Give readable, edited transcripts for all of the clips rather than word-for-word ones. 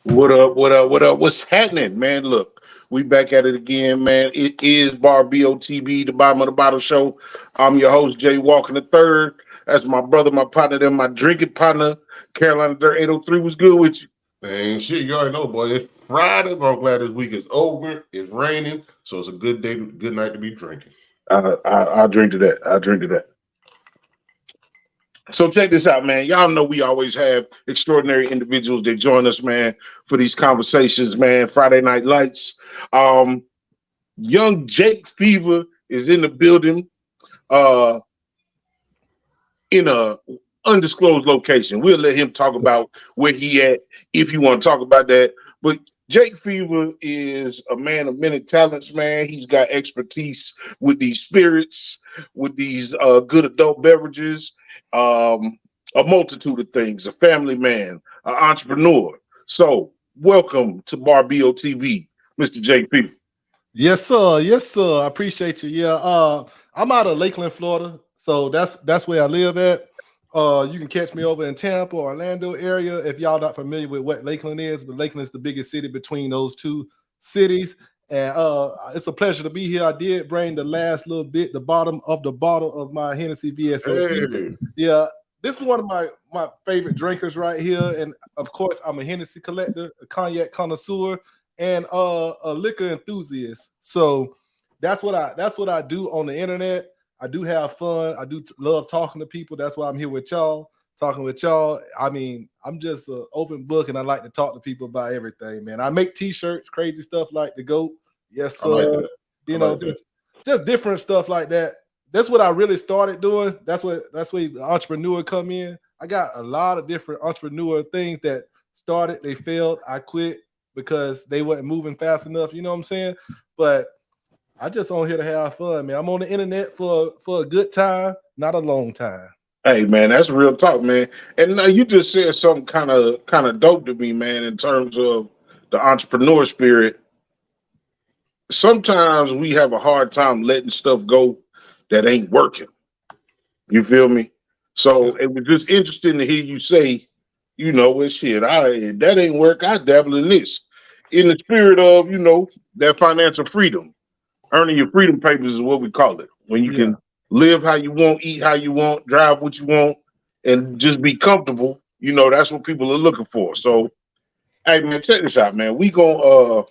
What up? What up? What up? What's happening, man? Look, we back at it again, man. It is Bar BOTB, the bottom of the bottle show. I'm your host, Jay Walker the third. That's my brother, my partner, then my drinking partner, Carolina Dirt 803. What's good with you? Man, shit, you already know, boy. It's Friday, but I'm glad this week is over. It's raining, so it's a good day, good night to be drinking. I drink to that. I drink to that. So check this out, man. Y'all know we always have extraordinary individuals that join us, man, for these conversations, man. Friday Night Lights. Young JakeFever is in the building, in a undisclosed location. We'll let him talk about where he at if you want to talk about that. But JakeFever is a man of many talents, man. He's got expertise with these spirits, with these good adult beverages, a multitude of things, a family man, an entrepreneur. So welcome to Bar BOTV, Mr. JakeFever. Yes, sir. Yes, sir. I appreciate you. Yeah. I'm out of Lakeland, Florida. So that's where I live at. You can catch me over in Tampa, Orlando area. If y'all not familiar with what Lakeland is, but Lakeland is the biggest city between those two cities. And it's a pleasure to be here. I did bring the last little bit, the bottom of the bottle of my Hennessey VSOP. Hey. Yeah, this is one of my favorite drinkers right here. And of course, I'm a Hennessey collector, a cognac connoisseur, and a liquor enthusiast. So that's what I do on the internet. I do have fun. I do love talking to people. That's why I'm here with y'all, talking with y'all. I mean, I'm just an open book, and I like to talk to people about everything, man. I make T-shirts, crazy stuff like the GOAT. Yes, sir. Like you know, just different stuff like that. That's what I really started doing. That's where the entrepreneur come in. I got a lot of different entrepreneur things that started. They failed. I quit because they weren't moving fast enough. You know what I'm saying? But I just on here to have fun, man. I'm on the internet for a good time, not a long time. Hey, man, that's real talk, man. And you just said something kind of dope to me, man, in terms of the entrepreneur spirit. Sometimes we have a hard time letting stuff go that ain't working. You feel me? So it was just interesting to hear you say, you know, well, shit, that ain't work. I dabble in this. In the spirit of, you know, that financial freedom. Earning your freedom papers is what we call it. When you can live how you want, eat how you want, drive what you want, and just be comfortable. You know, that's what people are looking for. So, hey, man, check this out, man. We gonna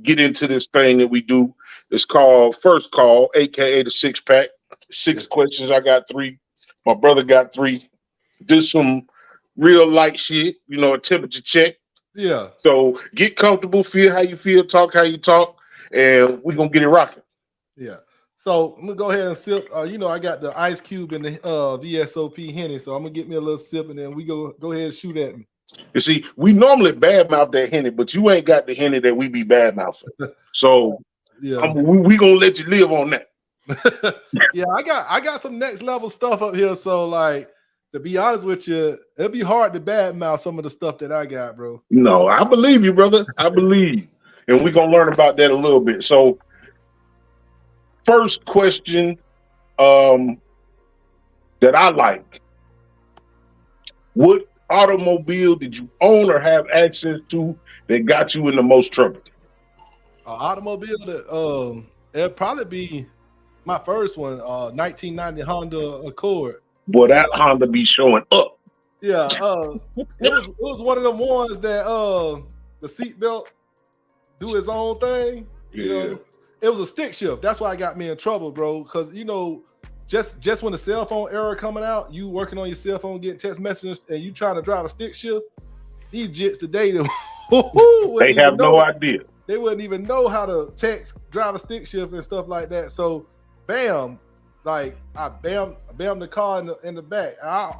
get into this thing that we do. It's called First Call, aka the Six Pack. 6 questions. I got 3. My brother got 3. Just some real light shit. You know, a temperature check. Yeah. So get comfortable, feel how you feel, talk how you talk. And we're gonna get it rocking. Yeah. So I'm gonna go ahead and sip. You know, I got the ice cube in the VSOP Henny, so I'm gonna get me a little sip, and then we go ahead and shoot at me. You see, we normally badmouth that Henny, but you ain't got the Henny that we be badmouthing. So yeah, we gonna let you live on that. Yeah, I got some next level stuff up here. So like, to be honest with you, it'll be hard to badmouth some of the stuff that I got, bro. No, I believe you, brother. I believe. And we're going to learn about that a little bit. So, first question that I like. What automobile did you own or have access to that got you in the most trouble? Automobile that it'd probably be my first one, 1990 Honda Accord. Boy, that Honda be showing up. Yeah, it was one of them ones that the seatbelt do his own thing. You know, it was a stick shift. That's why it got me in trouble, bro. Because you know, just when the cell phone era coming out, you working on your cell phone, getting text messages, and you trying to drive a stick shift. These jits today, they have no idea. They wouldn't even know how to text, drive a stick shift, and stuff like that. So, bam, like I bam the car in the back. I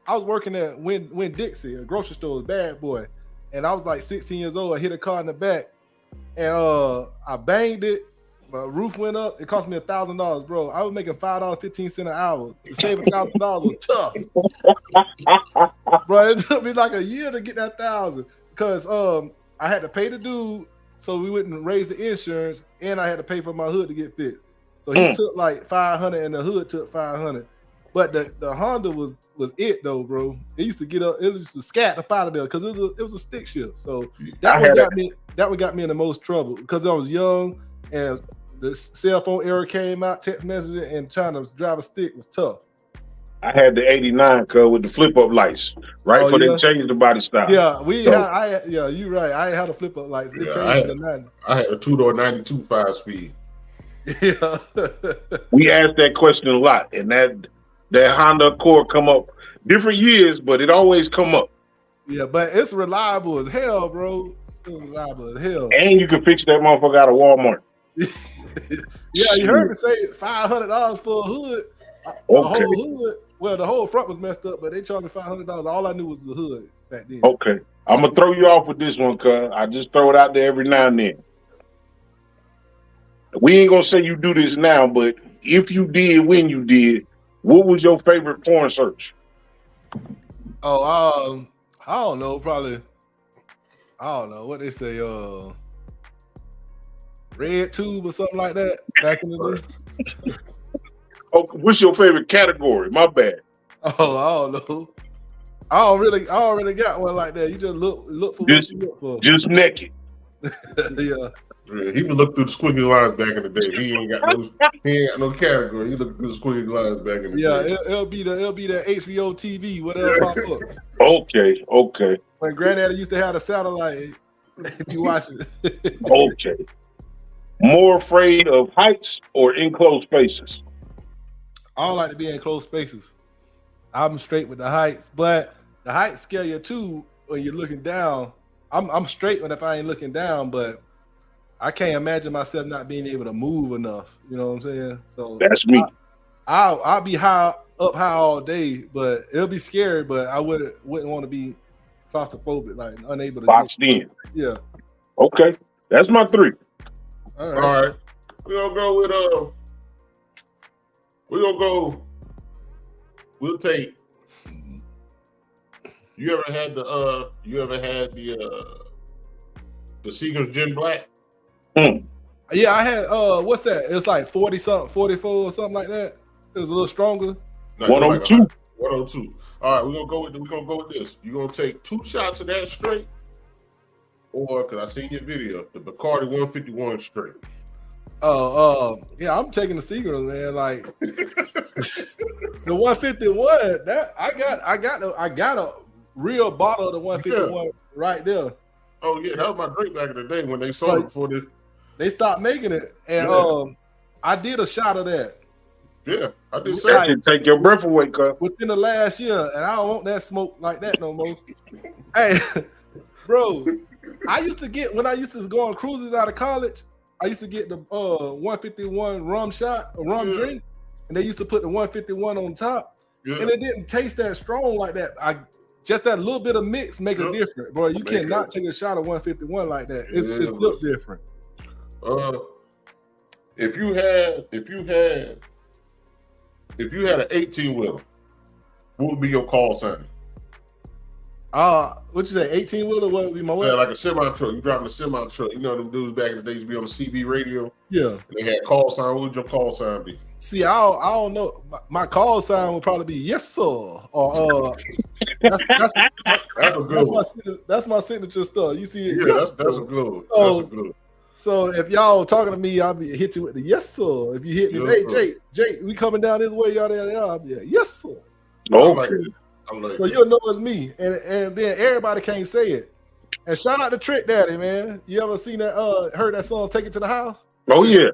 was working at Win Dixie, a grocery store, Bad Boy. And I was like 16 years old. I hit a car in the back, and I banged it. My roof went up. It cost me $1,000, bro. I was making $5.15 an hour. To save $1,000 was tough, bro. It took me like a year to get that $1,000 because I had to pay the dude so we wouldn't raise the insurance, and I had to pay for my hood to get fixed. So he took like $500, and the hood took $500. But the Honda was it though, bro. It used to get up, it used to scat up out of there because it was a stick shift. So that one got me in the most trouble because I was young and the cell phone era came out, text messaging, and trying to drive a stick was tough. I had the 89 with the flip up lights, right? For they changed the body style. Yeah, you're right. I had a flip up lights. It changed in the 90s. I had a 2-door 92 5-speed. Yeah. We asked that question a lot, and that Honda Accord come up different years, but it always come up. Yeah, but it's reliable as hell, bro. It's reliable as hell. And you can fix that motherfucker out of Walmart. Yeah, you heard me say $500 for a hood. A whole hood. Well, the whole front was messed up, but they charged me $500. All I knew was the hood back then. Okay. I'm going to throw you off with this one, cuz I just throw it out there every now and then. We ain't going to say you do this now, but if you did, when you did, what was your favorite porn search? Oh, I don't know. Probably, I don't know what they say. Red Tube or something like that back in the day. Oh, what's your favorite category? My bad. Oh, I don't know. I don't really got one like that. You just look for what you look for. Just naked. Yeah. Yeah, he would look through the squiggly lines back in the day. He ain't got no category. He looked through the squiggly lines back in the day. Yeah, it'll be the HBO TV, whatever pop up. Okay. When Granddaddy used to have the satellite, you watch it. Okay. More afraid of heights or enclosed spaces? I don't like to be in closed spaces. I'm straight with the heights, but the heights scare you too when you're looking down. I'm straight when if I ain't looking down, but I can't imagine myself not being able to move enough. You know what I'm saying? So that's me. I'll be high all day, but it'll be scary. But I wouldn't want to be claustrophobic, like unable to boxed in. Yeah. Okay, that's my 3. All right. We're gonna go with we'll take. You ever had the Seagram's Gin Black? Yeah, I had what's that? It's like 40 something, 44 or something like that. It was a little stronger. No, 102. Like 102. All right, we're gonna go with this. You're gonna take 2 shots of that straight, or because I seen your video, the Bacardi 151 straight. Yeah, I'm taking the Seagram, man. Like the 151, that I got a real bottle of the 151 right there. Oh yeah, that was my drink back in the day when they sold it before they stopped making it, and I did a shot of that. Yeah, I did. That can take your breath away, cuz. Within the last year, and I don't want that smoke like that no more. Hey, bro, I used to get when I used to go on cruises out of college. I used to get the 151 rum shot, a rum drink, and they used to put the 151 on top, and it didn't taste that strong like that. Just that little bit of mix make it different, bro. You cannot take a shot of 151 like that. It's look different. If you had an 18-wheeler, what would be your call sign? What you say, 18-wheeler? What would be my way? Yeah, like a semi truck. You driving a semi truck. You know them dudes back in the day used to be on the CB radio. Yeah. And they had call sign. What would your call sign be? See, I don't know. My call sign would probably be yes, sir. Or that's a good one. That's my signature stuff. You see it? Yeah, yes, that's a good one. So, that's a good one. So if y'all talking to me, I'll be hit you with the yes, sir. If you hit me, hey, Jake, we coming down this way, y'all. I'll be like, yes, sir. Okay. So you'll know it's me, and then everybody can't say it. And shout out to Trick Daddy, man. You ever seen that? Heard that song? Take It to the House. Oh yeah.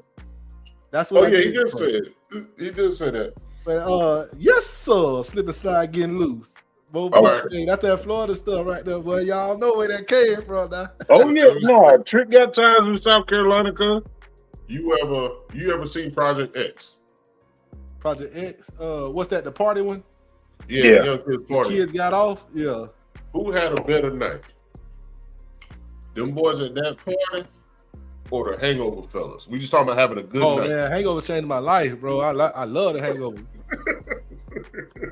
That's what. He just said it. He did say that. But yes, sir. Slip and slide, getting loose. Boy, that's that Florida stuff right there, boy. Y'all know where that came from, now. Oh yeah, no. Trick got ties in South Carolina, cuz. You ever seen Project X? Project X. What's that? The party one? Yeah. Young kids party. Kids got off. Yeah. Who had a better night? Them boys at that party, or the Hangover fellas? We just talking about having a good night. Oh man, Hangover changed my life, bro. I love the Hangover.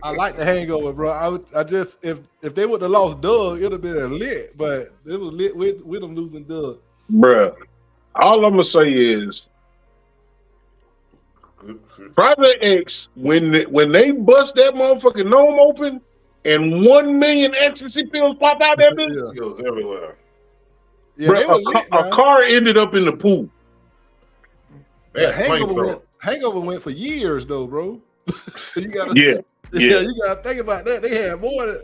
I like the Hangover, bro. I just if they would have lost Doug, it'd have been lit, but it was lit with them losing Doug. Bruh, all I'm gonna say is Project X, when they bust that motherfucking gnome open and 1 million ecstasy pills pop out that bitch, Yeah, Pills everywhere. yeah, bro, they were lit, a man. car ended up in the pool. They had Hangover went for years though, bro. You gotta, Yeah. you gotta think about that. They had more.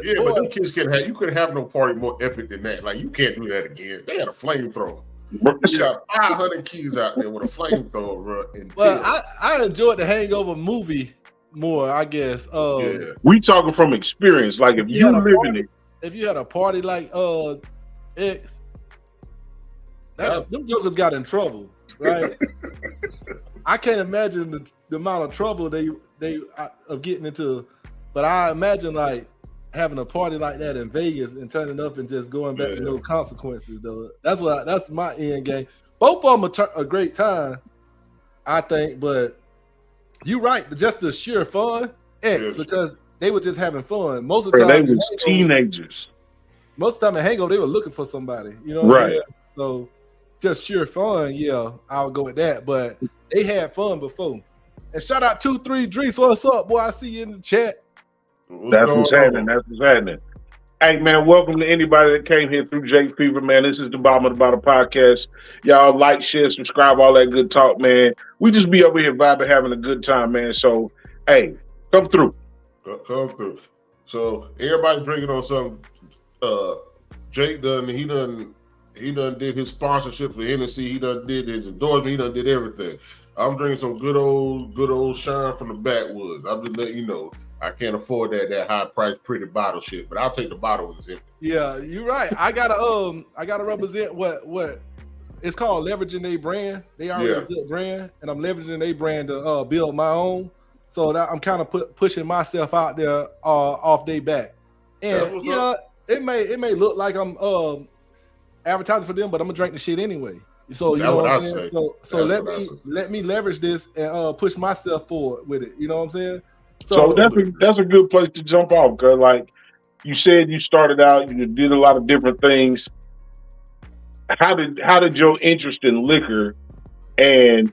Yeah, but them kids you couldn't have no party more epic than that. Like, you can't do that again. They had a flamethrower. You got 500 kids out there with a flamethrower, bro. But I enjoyed the Hangover movie more, I guess. Yeah. We talking from experience. Like if you living it, if you had a party like X, them jokers got in trouble, right? I can't imagine the amount of trouble they of getting into, but I imagine like having a party like that in Vegas and turning up and just going back to no consequences. Though that's my end game. Both of them a great time, I think, but you're right. Just the sheer fun, because they were just having fun. Most of the time, they was teenagers. Most of the time in Hangover, they were looking for somebody. You know, right? So just sheer fun, yeah, I'll go with that. But they had fun before. And shout out 2-3 Drinks. What's up, boy? I see you in the chat. That's what's happening. That's what's happening. Hey, man, welcome to anybody that came here through JakeFever, man. This is the Bottom of the Bottle podcast. Y'all like, share, subscribe, all that good talk, man. We just be over here vibing, having a good time, man. So, hey, come through. Come through. So, everybody drinking on something. Jake he done did his sponsorship for Hennessey. He done did his endorsement. He done did everything. I'm drinking some good old shine from the backwoods. I'm just letting you know. I can't afford that high price pretty bottle shit, but I'll take the bottle when it's empty. Yeah, you're right. I gotta represent what it's called, leveraging a brand. They are a good brand, and I'm leveraging a brand to build my own. So that I'm kind of pushing myself out there off their back. And it may look like I'm advertising for them, but I'm gonna drink the shit anyway. So you know what I'm saying? So let me leverage this and push myself forward with it. You know what I'm saying? So that's a good place to jump off, because like you said, you started out, you did a lot of different things. How did your interest in liquor and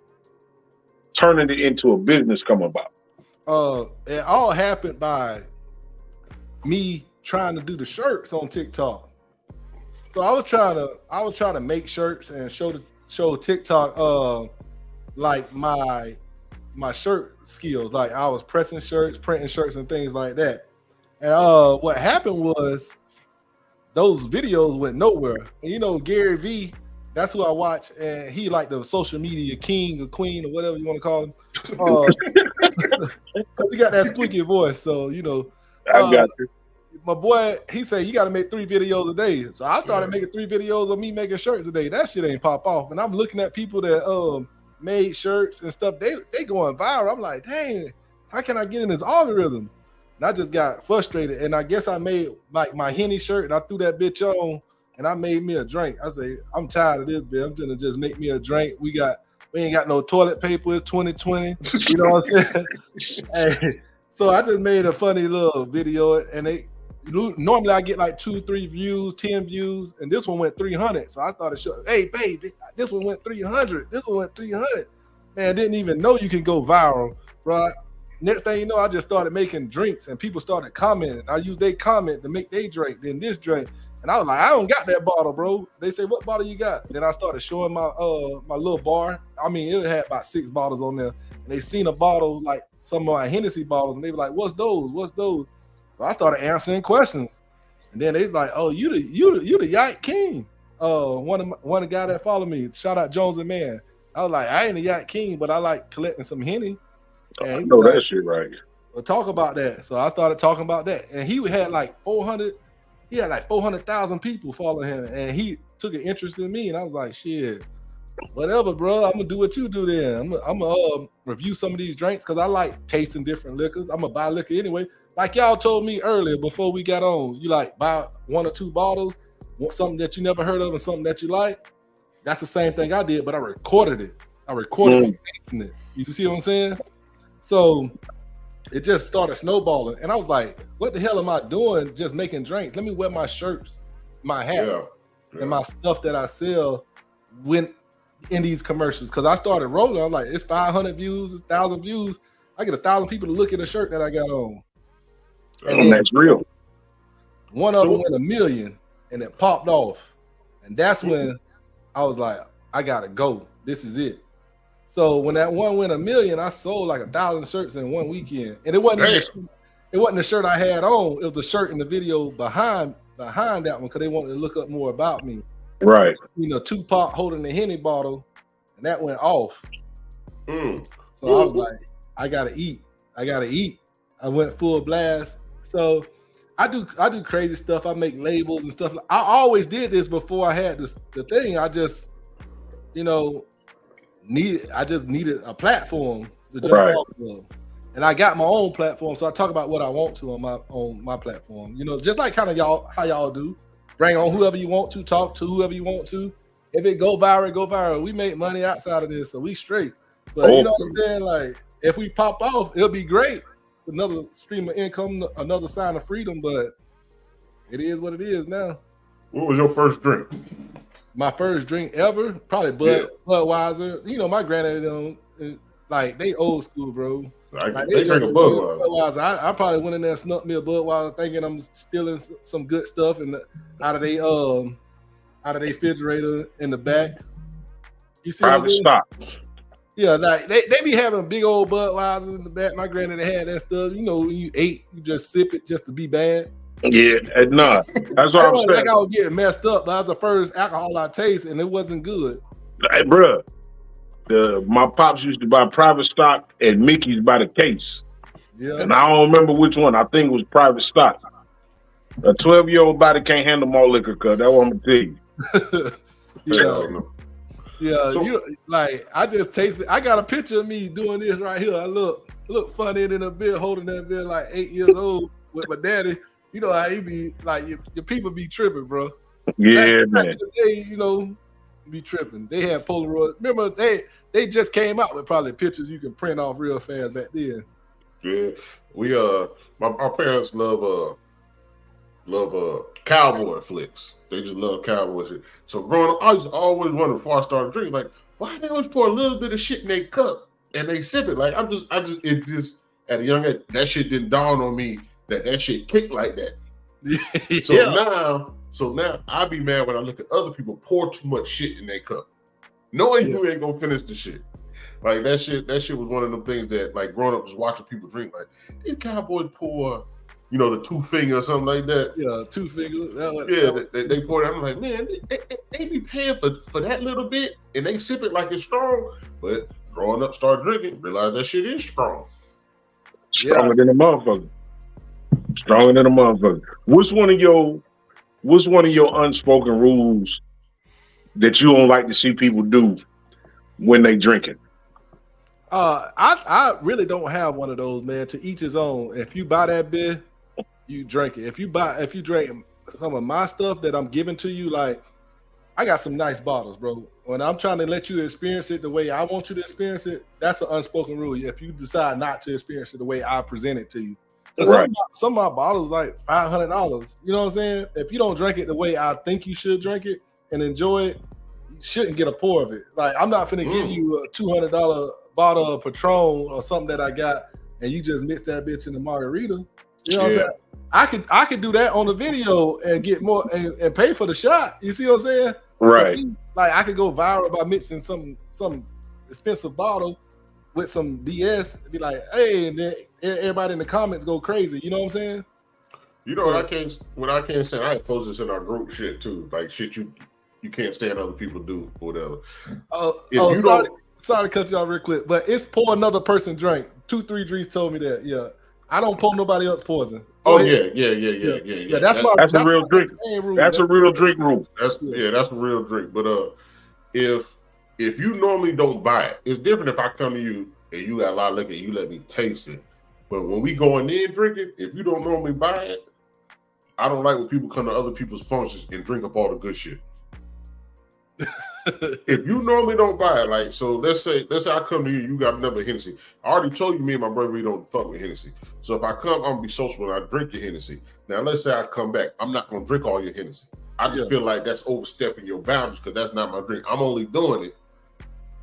turning it into a business come about? It all happened by me trying to do the shirts on TikTok. So I was trying to make shirts and show TikTok like my shirt skills. Like I was pressing shirts, printing shirts, and things like that. And what happened was those videos went nowhere. And you know, Gary V, that's who I watch, and he like the social media king or queen or whatever you want to call him. He got that squeaky voice, so you know. I got you. My boy, he said you got to make 3 videos a day. So I started making 3 videos of me making shirts a day. That shit ain't pop off. And I'm looking at people that made shirts and stuff. They going viral. I'm like, dang, how can I get in this algorithm? And I just got frustrated. And I guess I made like my Henny shirt and I threw that bitch on and I made me a drink. I say, I'm tired of this, bitch. I'm gonna just make me a drink. We ain't got no toilet paper. It's 2020. You know what I'm saying? Hey, so I just made a funny little video, and normally I get like 2-3 views, 10 views, and this one went 300. So I started showing, hey baby, this one went 300. This one went 300. Man, I didn't even know you can go viral, right? Next thing you know, I just started making drinks, and people started commenting. I used their comment to make their drink, then this drink. And I was like, I don't got that bottle, bro. They say, what bottle you got? Then I started showing my my little bar. I mean, it had about 6 bottles on there. And they seen a bottle, like some of my Hennessey bottles, and they were like, what's those? What's those? So I started answering questions. And then they was like, oh, you the Yacht King. One of the guy that followed me, shout out Jones and Man. I was like, I ain't a Yacht King, but I like collecting some Henny. And I know like, that shit right. Well, talk about that. So I started talking about that. And he had like 400,000 people following him, and he took an interest in me. And I was like, shit, whatever, bro. I'm gonna do what you do then. I'm gonna review some of these drinks because I like tasting different liquors. I'm gonna buy liquor anyway. Like y'all told me earlier before we got on, you like buy 1 or 2 bottles, want something that you never heard of and something that you like. That's the same thing I did, but I recorded it. Me tasting it. You see what I'm saying? So it just started snowballing, and I was like, what the hell am I doing just making drinks? Let me wear my shirts, my hat, and my stuff that I sell in these commercials because I started rolling. I'm like, it's 500 views, it's 1,000 views. I get 1,000 people to look at a shirt that I got on. And then that's real. one of them went 1 million and it popped off. And that's when I was like, I gotta go. This is it. So when that one went 1 million, I sold like 1,000 shirts in one weekend. And it wasn't the shirt I had on, it was the shirt in the video behind that one because they wanted to look up more about me. Right. Tupac holding the Henny bottle, and that went off. So I was like, I gotta eat. I went full blast. So I do crazy stuff. I make labels and stuff. I always did this before I had the thing. I just, needed a platform to jump off of. And I got my own platform, so I talk about what I want to on my platform. Just like kind of how y'all do. Bring on whoever you want to, talk to whoever you want to. If it go viral, go viral. We make money outside of this, so we straight. But you know what I'm saying? Like, if we pop off, it'll be great. Another stream of income, another sign of freedom, but it is what it is now. What was your first drink? My first drink ever? Probably Budweiser. My granddad, like, they old school, bro. They drink a Budweiser. I probably went in there and snuck me a Budweiser thinking I'm stealing some good stuff out of their refrigerator in the back. You see private stock. Yeah, like they be having big old Budweisers in the back. My granddad had that stuff. When you ate, you just sip it just to be bad. Yeah, nah. That's what I'm saying. Like I was getting messed up, but that was the first alcohol I tasted, and it wasn't good. Hey, bro. My pops used to buy private stock at Mickey's by the case. Yeah. And I don't remember which one. I think it was private stock. A 12-year-old body can't handle more liquor, cuz. That's what I'm going to tell you. Yeah. I just tasted. I got a picture of me doing this right here. I look funny in a bit, holding that bit like 8 years old with my daddy. You know how he be, like, your people be tripping, bro. Yeah, man. They, be tripping. They had Polaroid. Remember, they just came out with probably pictures you can print off real fast back then. Yeah, we our parents love cowboy flicks. They just love cowboy shit. So growing up, I used to always wonder before I started drinking, like, why they always pour a little bit of shit in their cup and they sip it? Like, it just at a young age, that shit didn't dawn on me that shit kicked like that. So now I be mad when I look at other people pour too much shit in their cup, knowing you ain't gonna finish the shit. Like that shit was one of them things that, like, growing up was watching people drink. Like, these cowboys pour, the 2 finger or something like that. Yeah, 2 fingers. They pour it. I'm like, man, they be paying for that little bit, and they sip it like it's strong. But growing up, start drinking, realize that shit is strong. Stronger than a motherfucker. Stronger than a motherfucker. What's one of your unspoken rules that you don't like to see people do when they drinking? I really don't have one of those, man. To each his own. If you buy that beer, you drink it. If you drink some of my stuff that I'm giving to you, like, I got some nice bottles, bro. When I'm trying to let you experience it the way I want you to experience it, that's an unspoken rule. If you decide not to experience it the way I present it to you. Right. Some of my bottles like $500. You know what I'm saying? If you don't drink it the way I think you should drink it and enjoy it, you shouldn't get a pour of it. Like, I'm not finna give you a $200 bottle of Patron or something that I got, and you just mix that bitch in the margarita. You know what I'm saying? I could do that on the video and get more and pay for the shot. You see what I'm saying? Right. Like, I could go viral by mixing some expensive bottle with some BS and be like, hey, and then everybody in the comments go crazy. You know what I'm saying? What I can't say, I post this in our group shit too. Like, shit you can't stand other people do or whatever. Sorry to cut you off real quick, but it's pour another person drink. 2-3 drinks told me that. Yeah. I don't pour nobody else poison. Yeah. That's a real drink. That's a real drink rule. That's a real drink. But if you normally don't buy it, it's different if I come to you and you got a lot of liquor and you let me taste it. But when we go in there and drink it, if you don't normally buy it, I don't like when people come to other people's functions and drink up all the good shit. If you normally don't buy it, like, so let's say I come to you, you got another Hennessey. I already told you me and my brother, we don't fuck with Hennessey. So if I come, I'm gonna be social when I drink your Hennessey. Now let's say I come back, I'm not gonna drink all your Hennessey. I just feel like that's overstepping your boundaries because that's not my drink. I'm only doing it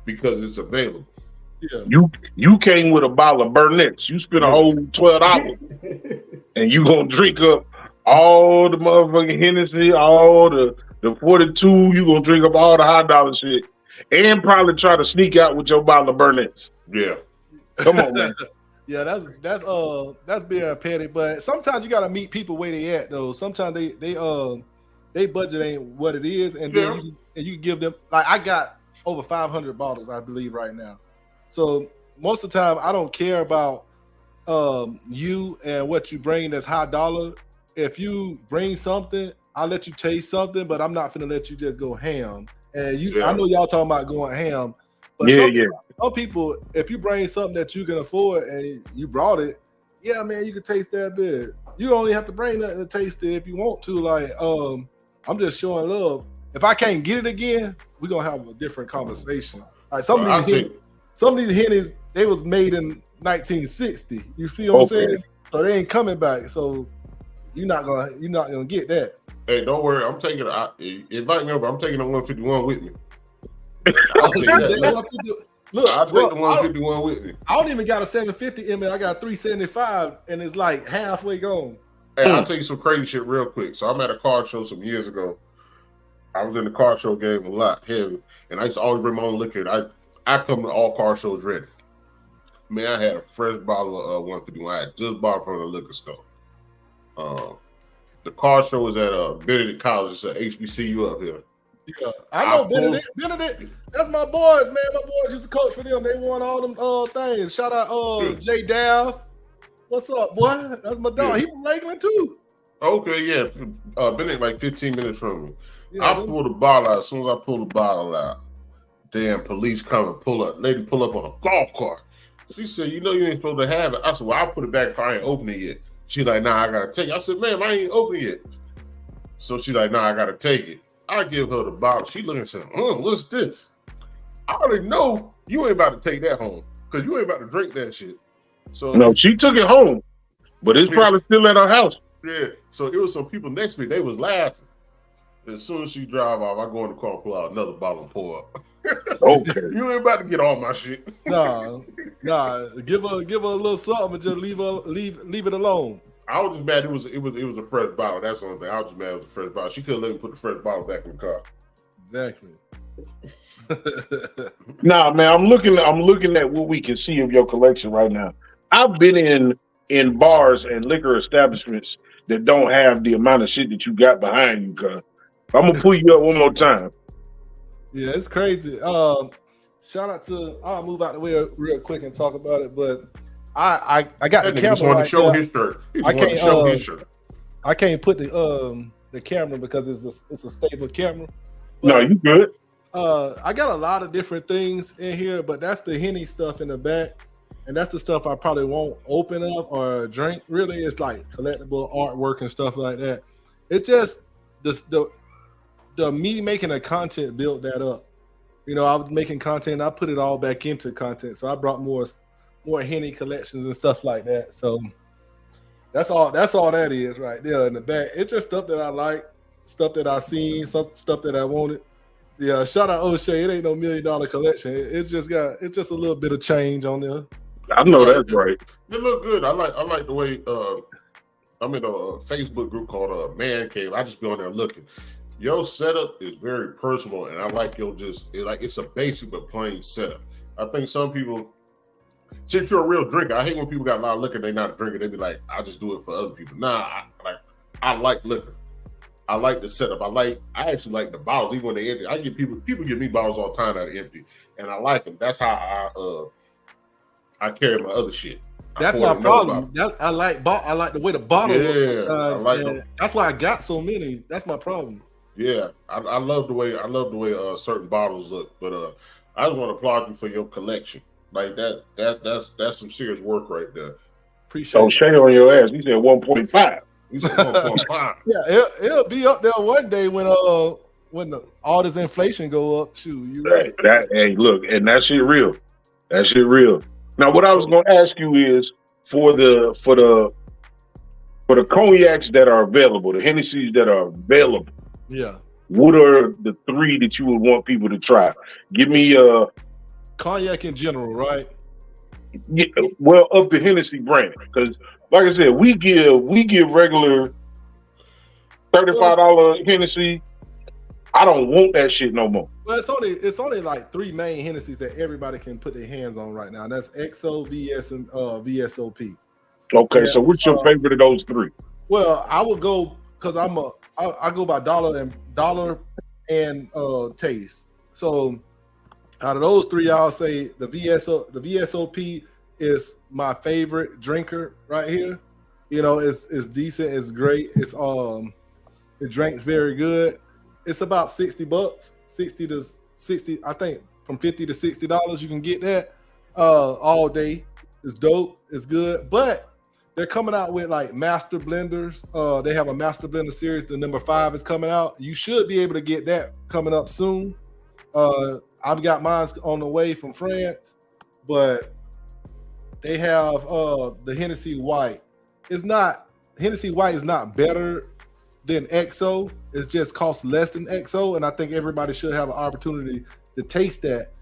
because it's available. Yeah. You came with a bottle of Burnett's. You spent a whole $12, and you gonna drink up all the motherfucking Hennessy, all the 42. You gonna drink up all the $100 shit, and probably try to sneak out with your bottle of Burnett's. Yeah. Come on, man. Yeah, that's being petty, but sometimes you gotta meet people where they at though. Sometimes they budget ain't what it is, and then you give them, like, I got over 500 bottles, I believe, right now. So most of the time I don't care about you and what you bring that's high dollar. If you bring something, I'll let you taste something, but I'm not finna let you just go ham. And I know y'all talking about going ham, but some people, if you bring something that you can afford and you brought it, yeah, man, you can taste that bit. You only have to bring nothing to taste it if you want to. Like, I'm just showing love. If I can't get it again, we're gonna have a different conversation. Like some of these Hennies, they was made in 1960. You see what I'm saying? So they ain't coming back. So you're not gonna get that. Hey, don't worry. I'm taking invite me over. I'm taking the 151 with me. Look, I'll take the 151 with me. I don't even got a 750 in it. I got 375, and it's like halfway gone. Hey, I'll tell you some crazy shit real quick. So I'm at a car show some years ago. I was in the car show game a lot heavy, and I used to always bring my own liquor. I come to all car shows ready. Man, I had a fresh bottle of 151. I had just bought from the liquor store. The car show was at Benedict College. It's at HBCU up here. Yeah, I know Benedict. That's my boys, man. My boys used to coach for them. They won all them things. Shout out Jay Dav. What's up, boy? That's my dog. He from Lakeland too. Okay, yeah. Benedict like 15 minutes from me. Yeah, I pulled the bottle out. As soon as I pulled the bottle out, damn police come and pull up. Lady pull up on a golf cart. She said, "You know you ain't supposed to have it." I said, "Well, I'll put it back if I ain't open it yet." She like, "Nah, I gotta take it." I said, "Ma'am, I ain't open it yet." So she like, "Nah, I gotta take it." I give her the bottle. She looking and said, "What's this?" I already know you ain't about to take that home because you ain't about to drink that shit. So no, she took it home, but it's probably still at her house. Yeah. So it was some people next to me. They was laughing. As soon as she drive off, I go in the car, pull out another bottle and pour up. Okay. You ain't about to get all my shit. Nah. Give her a little something and just leave it alone. I was just mad. It was a fresh bottle. That's the only thing. I was just mad it was a fresh bottle. She couldn't let me put the fresh bottle back in the car. Exactly. Nah, man, I'm looking at what we can see of your collection right now. I've been in bars and liquor establishments that don't have the amount of shit that you got behind you, cuz. I'm gonna pull you up one more time. Yeah, it's crazy. Shout out to, I'll move out the way real quick and talk about it, but I got the camera. Just wanted to show his shirt. I can't put the camera because it's a stable camera. But, no, you good. I got a lot of different things in here, but that's the Henny stuff in the back, and that's the stuff I probably won't open up or drink. Really, it's like collectible artwork and stuff like that. It's just the me making a content built that up. You know, I was making content, I put it all back into content. So I brought more Henny collections and stuff like that. So that's all that is right there in the back. It's just stuff that I like, stuff that I seen, some stuff that I wanted. Yeah, shout out O'Shea. It ain't no $1 million collection. It's just a little bit of change on there. I know that's right. They look good. I like the way I'm in a Facebook group called Man Cave. I just be on there looking. Your setup is very personal, and I like it's a basic but plain setup. I think some people, since you're a real drinker, I hate when people got a lot of liquor, they not drinking. They be like, I just do it for other people. Nah, I like liquor. I like the setup. I actually like the bottles, even when they empty. I give people give me bottles all the time that are empty, and I like them. That's how I carry my other shit. That's my problem. I like the way the bottle looks. I like them. That's why I got so many. That's my problem. Yeah, I love the way certain bottles look, but I just want to applaud you for your collection. Like that's some serious work right there. Appreciate. Oh, Shay on your ass. He said 1.5. You said 1.5. Yeah, it'll be up there one day when all this inflation go up. Shoot, you right. Hey, look, and that shit real. That shit real. Now, what I was gonna ask you is for the cognacs that are available, the Hennessy's that are available. Yeah. What are the 3 that you would want people to try? Give me cognac in general, right? Yeah, well, of the Hennessey brand, because like I said, we give regular $35 Hennessy. I don't want that shit no more. Well, it's only like 3 main Hennessy's that everybody can put their hands on right now. And that's XO, VS, and VSOP. Okay, Yeah, so what's your favorite of those 3? Well, I would go because I go by dollar and taste. So out of those 3, I'll say the VSOP is my favorite drinker right here. You know, it's decent, it's great, it drinks very good. It's about $60, 60 to 60. I think from $50 to $60 you can get that all day. It's dope, it's good, but they're coming out with like master blenders. They have a master blender series. The number 5 is coming out. You should be able to get that coming up soon. I've got mine on the way from France, but they have the Hennessy White. Hennessy White is not better than XO. It just costs less than XO, and I think everybody should have an opportunity to taste that.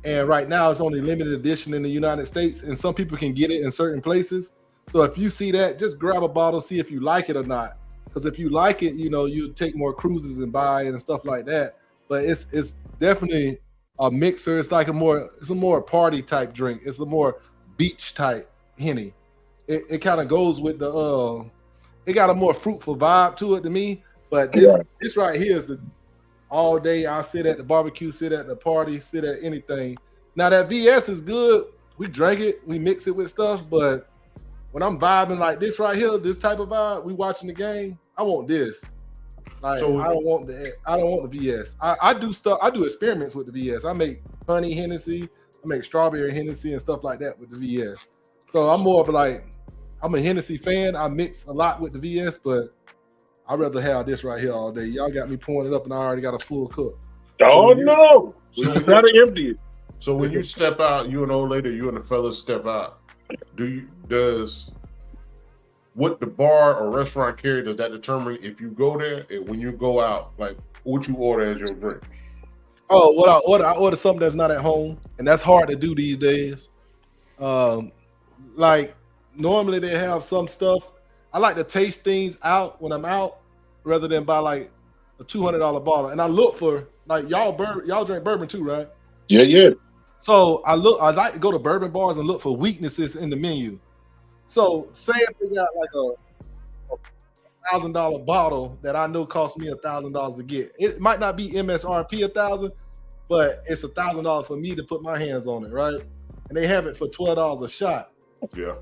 And right now, it's only limited edition in the United States, and some people can get it in certain places. So if you see that, just grab a bottle, see if you like it or not. Because if you like it, you know, you take more cruises and buy it and stuff like that. But it's definitely a mixer. It's like a more party type drink. It's a more beach type Henny. It kind of goes with the it got a more fruitful vibe to it to me. But this right here is the all day. I sit at the barbecue, sit at the party, sit at anything. Now that VS is good. We drank it, we mix it with stuff, but when I'm vibing like this right here, this type of vibe, we watching the game, I want this. Like so, I don't want the VS. I do stuff, I do experiments with the VS. I make honey Hennessy, I make strawberry Hennessy and stuff like that with the VS. So I'm more of like, I'm a Hennessy fan. I mix a lot with the VS, but I'd rather have this right here all day. Y'all got me pouring it up and I already got a full cup. Oh no. So you gotta empty it. So when you step out, you and old lady, you and the fellas step out, does what the bar or restaurant carry, does that determine if you go there and when you go out, like what you order as your drink? Oh, what I order something that's not at home, and that's hard to do these days. Like normally they have some stuff. I like to taste things out when I'm out rather than buy like a $200 bottle. And I look for like y'all drink bourbon too, right? Yeah. So I like to go to bourbon bars and look for weaknesses in the menu. So say if they got like a $1,000 bottle that I know cost me $1,000 to get. It might not be MSRP 1,000, but it's $1,000 for me to put my hands on it, right? And they have it for $12 a shot. Yeah.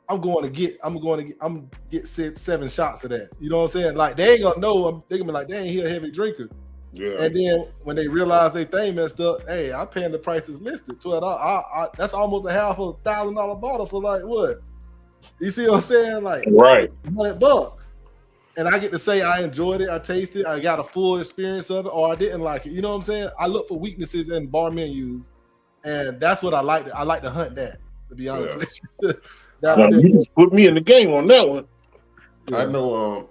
I'm going to get 7 shots of that. You know what I'm saying? Like they ain't gonna know. They're gonna be like, dang, he a heavy drinker. Yeah. And then when they realize they thing messed up, hey, I'm paying the price that's listed. $12. That's almost a half a $1,000 bottle for like what? You see what I'm saying? Like right, $100. And I get to say I enjoyed it, I tasted it, I got a full experience of it, or I didn't like it. You know what I'm saying? I look for weaknesses in bar menus, and that's what I like. I like to hunt that, to be honest with you. You just put me in the game on that one. Yeah. I know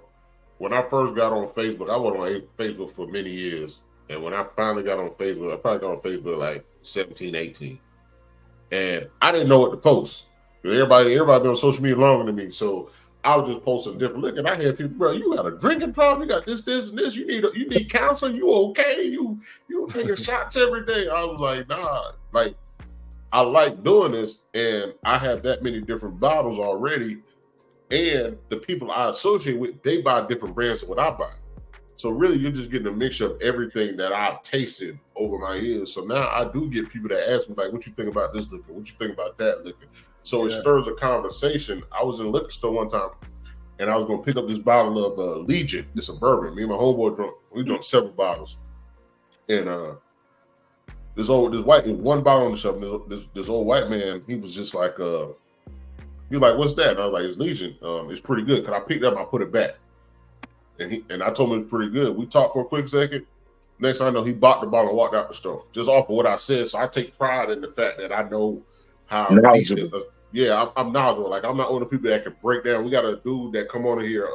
when I first got on Facebook, I was on Facebook for many years. And when I finally got on Facebook, I probably got on Facebook like 17, 18. And I didn't know what to post. Everybody been on social media longer than me. So I was just posting different. Look, and I had people, bro, you got a drinking problem, you got this, and this. You need counseling, you okay? You taking shots every day. I was like, nah, like I like doing this, and I have that many different bottles already. And the people I associate with, they buy different brands than what I buy. So really, you're just getting a mixture of everything that I've tasted over my years. So now I do get people that ask me, like, what you think about this liquor? What you think about that liquor? So it stirs a conversation. I was in a liquor store one time, and I was going to pick up this bottle of Legion. It's a bourbon. Me and my homeboy we drunk several bottles. And this one bottle on the shelf, this old white man, he was just like, he was like, what's that? And I was like, it's Legion. It's pretty good. Cause I picked it up, I put it back. And I told him it's pretty good. We talked for a quick second. Next thing I know, he bought the bottle and walked out the store. Just off of what I said. So I take pride in the fact that I know how decent. I'm knowledgeable. Like I'm not one of the people that can break down. We got a dude that come on here,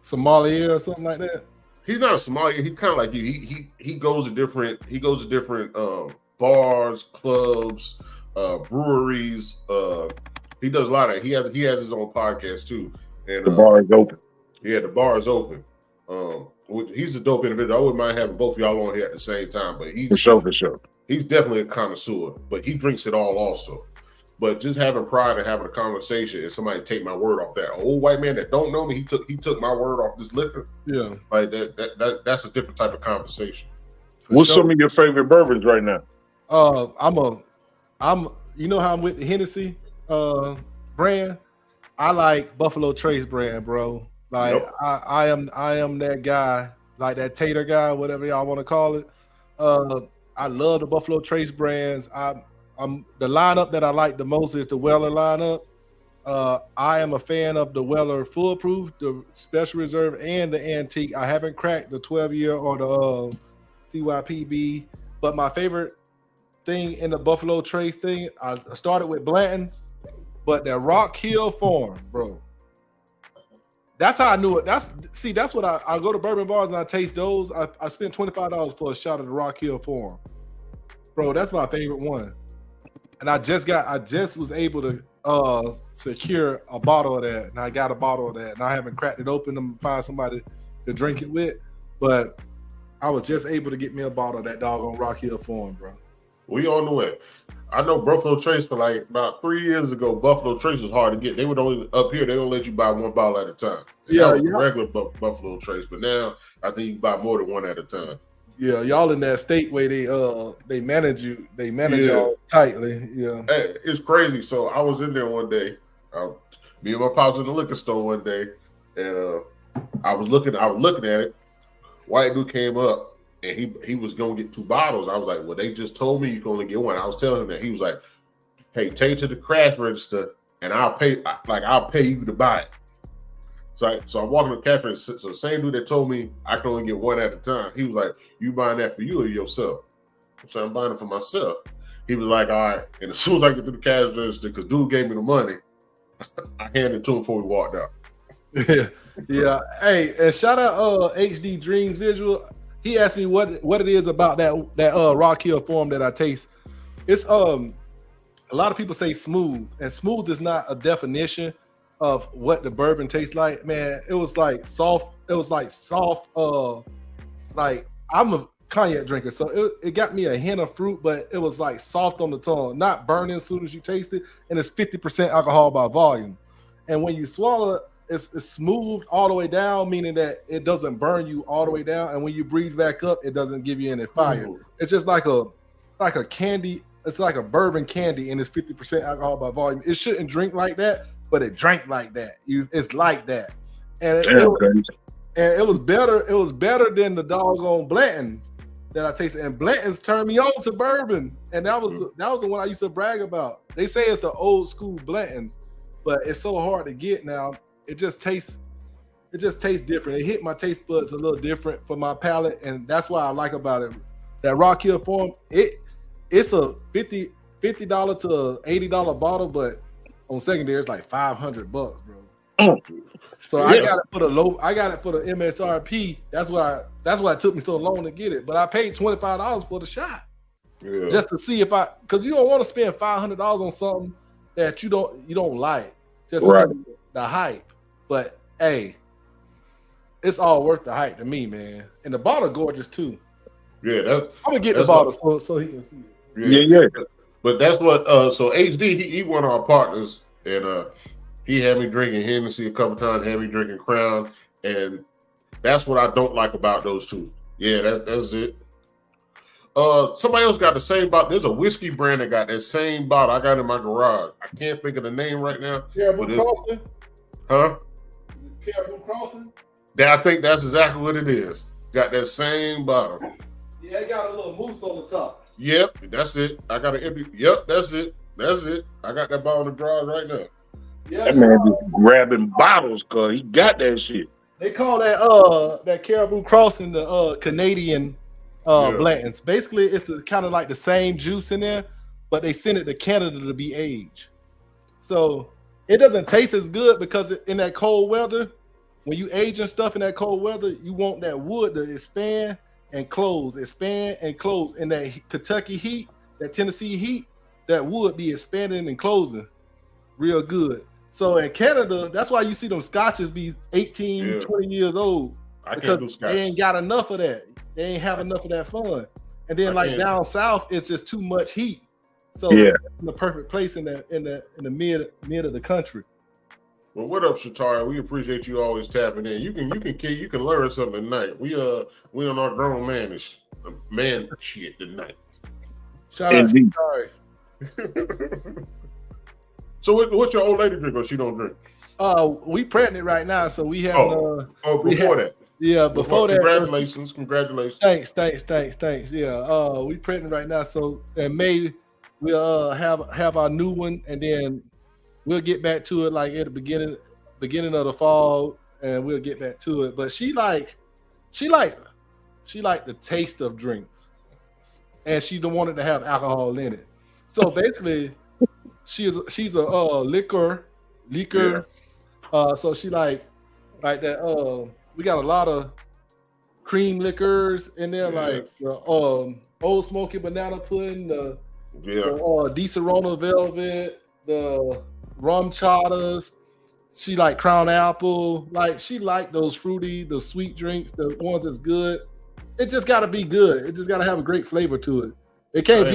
sommelier or something like that. He's not a sommelier. He's kind of like you. He goes to different bars, clubs, breweries. He does a lot of. He has his own podcast too. And The bar is open. Yeah, the bar is open. He's a dope individual. I wouldn't mind having both of y'all on here at the same time, but For sure. He's definitely a connoisseur, but he drinks it all also. But just having pride and having a conversation and somebody take my word off that. An old white man that don't know me, he took my word off this liquor. Yeah. Like that's a different type of conversation. What's some of your favorite bourbons right now? I'm you know how I'm with the Hennessey brand. I like Buffalo Trace brand, bro. Like Yep. I am that guy, like that tater guy, whatever y'all want to call it. I love the Buffalo Trace brands. I'm the lineup that I like the most is the Weller lineup. I am a fan of the Weller Full Proof, the Special Reserve, and the Antique. I haven't cracked the 12-year or the CYPB, but my favorite thing in the Buffalo Trace thing, I started with Blanton's, but the Rock Hill Farm, bro. That's how I knew it. That's what I go to bourbon bars and I taste those. I spent $25 for a shot of the Rock Hill Farm, bro. That's my favorite one. And I just was able to secure a bottle of that, and I got a bottle of that, and I haven't cracked it open to find somebody to drink it with, but I was just able to get me a bottle of that doggone Rock Hill Farm, bro. We on the way. I know Buffalo Trace for like about 3 years ago. Buffalo Trace was hard to get. They would only up here. They don't let you buy one bottle at a time. And that was the regular Buffalo Trace, but now I think you can buy more than one at a time. Yeah, y'all in that state where they manage you. They manage y'all tightly. Yeah, hey, it's crazy. So I was in there one day. Me and my pops in the liquor store one day, and I was looking at it. White dude came up, and he was gonna get 2 bottles. I was like, well, they just told me you can only get one. I was telling him that. He was like, hey, take it to the cash register, and I'll pay you to buy it. So I walked in the cafe. So the same dude that told me I can only get one at a time, he was like, you buying that for you or yourself? So I'm buying it for myself. He was like, all right. And as soon as I get to the cash register, because dude gave me the money, I handed it to him before we walked out. yeah. Hey, and shout out HD Dreams Visual. He asked me what it is about that Rock Hill Farm that I taste. It's a lot of people say smooth, and smooth is not a definition of what the bourbon tastes like. Man, it was like soft. It was like soft. Like I'm a cognac drinker, so it got me a hint of fruit, but it was like soft on the tongue, not burning as soon as you taste it, and it's 50% alcohol by volume. And when you swallow it, it's smooth all the way down, meaning that it doesn't burn you all the way down. And when you breathe back up, it doesn't give you any fire. Ooh. It's just like a candy. It's like a bourbon candy, and it's 50% alcohol by volume. It shouldn't drink like that, but it drank like that. It's like that, and it was better. It was better than the doggone Blanton's that I tasted. And Blanton's turned me on to bourbon, and that was the one I used to brag about. They say it's the old school Blanton's, but it's so hard to get now. It just tastes different. It hit my taste buds a little different for my palate, and that's what I like about it. That Rock Hill Farm, it's a $50 to $80 bottle, but on secondary it's like $500, bro. So I got it for the MSRP. That's why it took me so long to get it. But I paid $25 for the shot, just to see because you don't want to spend $500 on something that you don't like, just because of the hype. But hey, it's all worth the hype to me, man. And the bottle gorgeous too. Yeah, I'm gonna get the bottle so he can see it. Yeah. But that's what. So HD, he one of our partners, and he had me drinking Hennessey a couple times, had me drinking Crown, and that's what I don't like about those two. Yeah, that's it. Somebody else got the same bottle. There's a whiskey brand that got that same bottle. I got in my garage. I can't think of the name right now. Caribou Crossing? Huh? Caribou Crossing? I think that's exactly what it is. Got that same bottle. Yeah, it got a little mousse on the top. Yep, that's it. I got an empty. Yep, that's it. I got that bottle in the garage right now. Yeah, that man just grabbing bottles because he got that shit. They call that Caribou Crossing the Canadian Blanton's. Basically, it's kind of like the same juice in there, but they send it to Canada to be aged. So it doesn't taste as good because in that cold weather, when you aging stuff in that cold weather, you want that wood to expand and close in that Kentucky heat. that Tennessee heat, that wood be expanding and closing real good. So in Canada, that's why you see them scotches be 18, 20 years old. I can't do scotch. They ain't got enough of that. They ain't have enough of that fun. And then down south, it's just too much heat. So it's in the perfect place in the mid of the country. Well, what up, Shatara? We appreciate you always tapping in. You can learn something tonight. We on our grown man shit tonight. Shout out to Shatara. So what's your old lady drink or she don't drink? We pregnant right now, so we have before that. Yeah, before that. Congratulations. Thanks. Yeah. We pregnant right now, so in May we'll have our new one, and then we'll get back to it like at the beginning of the fall, and we'll get back to it. But she like the taste of drinks, and she don't want it to have alcohol in it. So basically, she's a liquor. Yeah. So she like that. We got a lot of cream liquors in there, like the Old Smoky Banana Pudding, the Di-Serrano Velvet, the rum charters. She like Crown Apple. Like she like those fruity, the sweet drinks, the ones that's good. It just got to be good. It just got to have a great flavor to it. It can't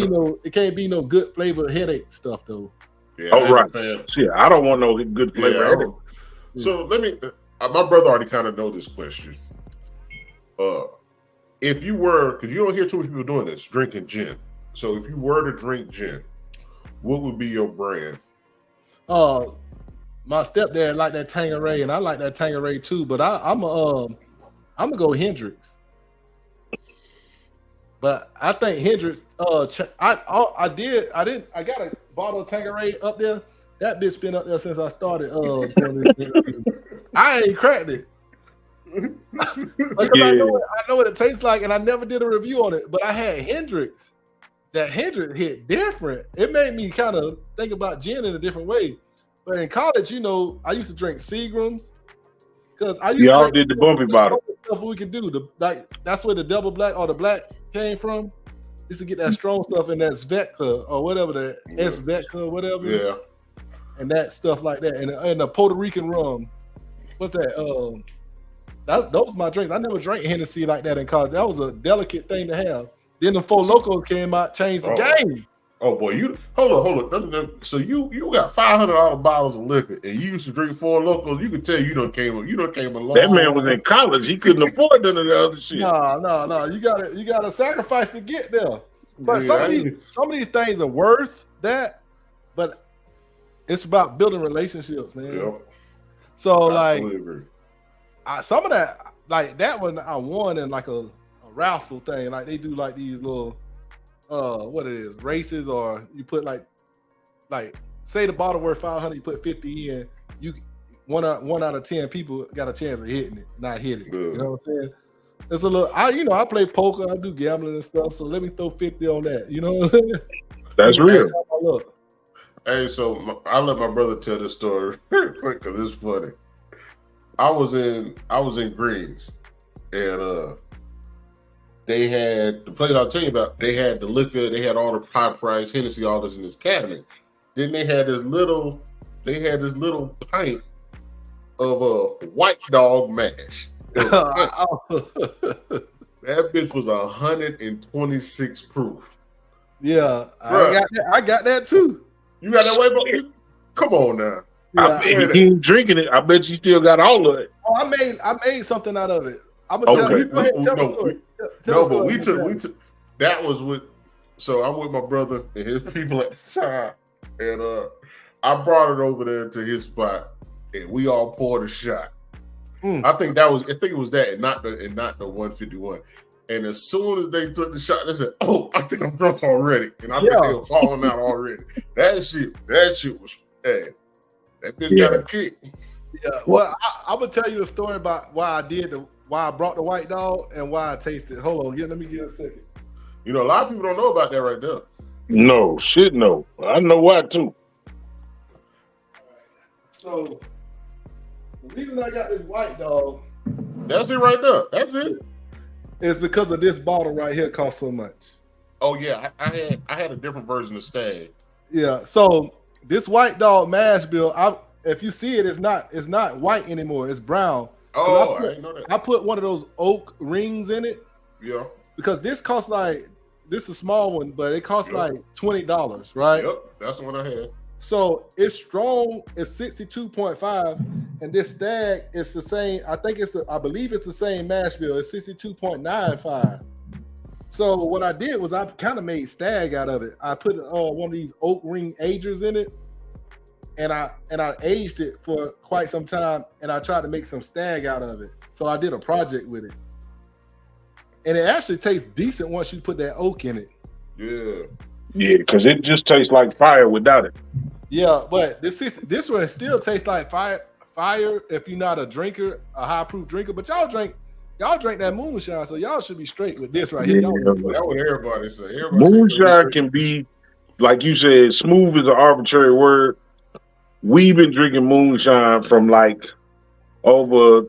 be no good flavor headache stuff though. Yeah, right. See, I don't want no good flavor headache. So let me. My brother already kind of know this question. If you were, because you don't hear too many people doing this, drinking gin. So if you were to drink gin, what would be your brand? My stepdad liked that Tanqueray, and I like that Tanqueray too. But I'm gonna go Hendrix. But I think Hendrix. I got a bottle of Tanqueray up there. That bitch been up there since I started. I ain't cracked it. I know what it tastes like, and I never did a review on it. But I had Hendrix. That Hendrix hit different. It made me kind of think about gin in a different way. But in college, I used to drink Seagrams because I used to did the bumpy bottle stuff we could do. That's where the double black or the black came from. Used to get that strong stuff in that Svedka or whatever the Svedka or whatever. Yeah. And that stuff like that, and the Puerto Rican rum. What's that? Those my drinks. I never drank Hennessey like that in college. That was a delicate thing to have. Then the Four Locos came out, changed the game. Oh boy, you hold on. So you got $500 bottles of liquor, and you used to drink Four Locos. You could tell you done came along. That man was in college. He couldn't afford none of the other shit. No. You gotta sacrifice to get there. But some of these things are worth that, but it's about building relationships, man. Yep. So some of that, like that one, I won in like a raffle thing. Like they do like these little, what it is, races, or you put like say the bottle worth 500, you put 50 in. You one out of 10 people got a chance of hitting it, not hit it. You know what I'm saying? It's a little. I play poker. I do gambling and stuff. So let me throw 50 on that. You know what I'm saying? That's real. Hey, so I let my brother tell this story quick because it's funny. I was in Greens, and they had the place I'll tell you about. They had the liquor, they had all the high price Hennessey, all this in this cabinet. Then they had this little pint of a white dog mash. That bitch was 126 proof. Yeah, I got that too. You got that way, but come on now. Yeah, if you ain't drinking it, I bet you still got all of it. Oh, I made something out of it. I'm gonna tell you. Go ahead, tell the story. But we took that was with. So I'm with my brother and his people at the time, and I brought it over there to his spot, and we all poured a shot. I think it was that, and not the 151. And as soon as they took the shot, they said, "Oh, I think I'm drunk already," and I think they were falling out already. That shit was bad. That bitch got a kick. Yeah. Well, I'm gonna tell you a story about why I brought the white dog and why I tasted. Hold on, let me get a second. A lot of people don't know about that right there. No, shit, no. I know why too. So the reason I got this white dog. That's it right there. That's it. It's because of this bottle right here costs so much. Oh yeah, I had a different version of Stag. Yeah. So this White Dog mash bill, if you see it, it's not white anymore. It's brown. Oh, I didn't know that. I put one of those oak rings in it. Yeah. Because this costs this is a small one, but it costs like $20, right? Yep, that's the one I had. So it's strong. It's 62.5, and this Stag is the same. I believe it's the same mash bill. It's 62.95. So what I did was I kind of made Stag out of it. I put one of these oak ring agers in it, and I aged it for quite some time, and I tried to make some Stag out of it. So I did a project with it, and it actually tastes decent once you put that oak in it. Yeah. Yeah, because it just tastes like fire without it. Yeah, but this one still tastes like fire if you're not a drinker, a high proof drinker. But y'all drink that moonshine, so y'all should be straight with this right here. Yeah. That's what everybody say. Moonshine can be, like you said, smooth is an arbitrary word. We've been drinking moonshine from like over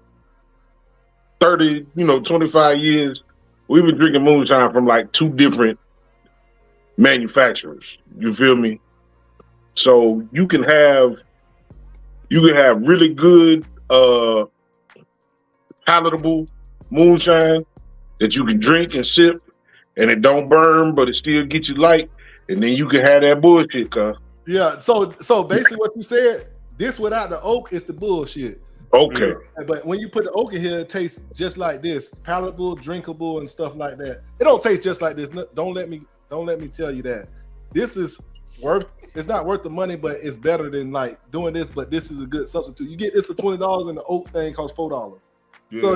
30, 25 years. We've been drinking moonshine from like 2 different manufacturers. You feel me? So you can have really good palatable moonshine that you can drink and sip, and it don't burn, but it still gets you light. And then you can have that bullshit, cuz. Yeah. So basically, what you said, this without the oak is the bullshit. Okay. But when you put the oak in here, it tastes just like this, palatable, drinkable, and stuff like that. It don't taste just like this. Don't let me tell you that. This is it's not worth the money, but it's better than like doing this. But this is a good substitute. You get this for $20, and the oak thing costs $4. Yeah. So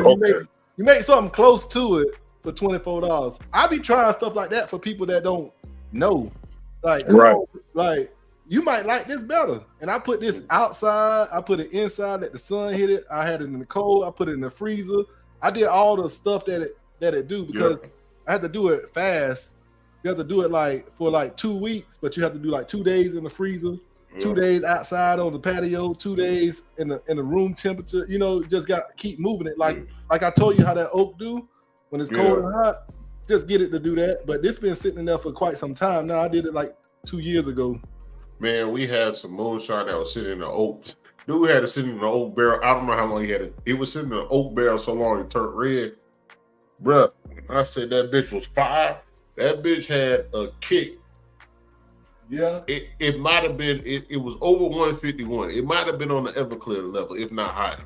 you make something close to it for $24. I be trying stuff like that for people that don't know. Like, right. Like, you might like this better. And I put this outside. I put it inside. Let the sun hit it. I had it in the cold. I put it in the freezer. I did all the stuff that it do because I had to do it fast. You have to do it for 2 weeks, but you have to do 2 days in the freezer, 2 days outside on the patio, 2 days in the room temperature. Just got to keep moving it. Like I told you how that oak do when it's cold and hot. Just get it to do that. But this been sitting in there for quite some time now. I did it 2 years ago. Man, we had some moonshine that was sitting in the oak. Dude had it sitting in the oak barrel. I don't know how long he had it. It was sitting in the oak barrel so long it turned red. Bruh, I said that bitch was fire. That bitch had a kick. Yeah. It might have been, it was over 151. It might have been on the Everclear level, if not higher.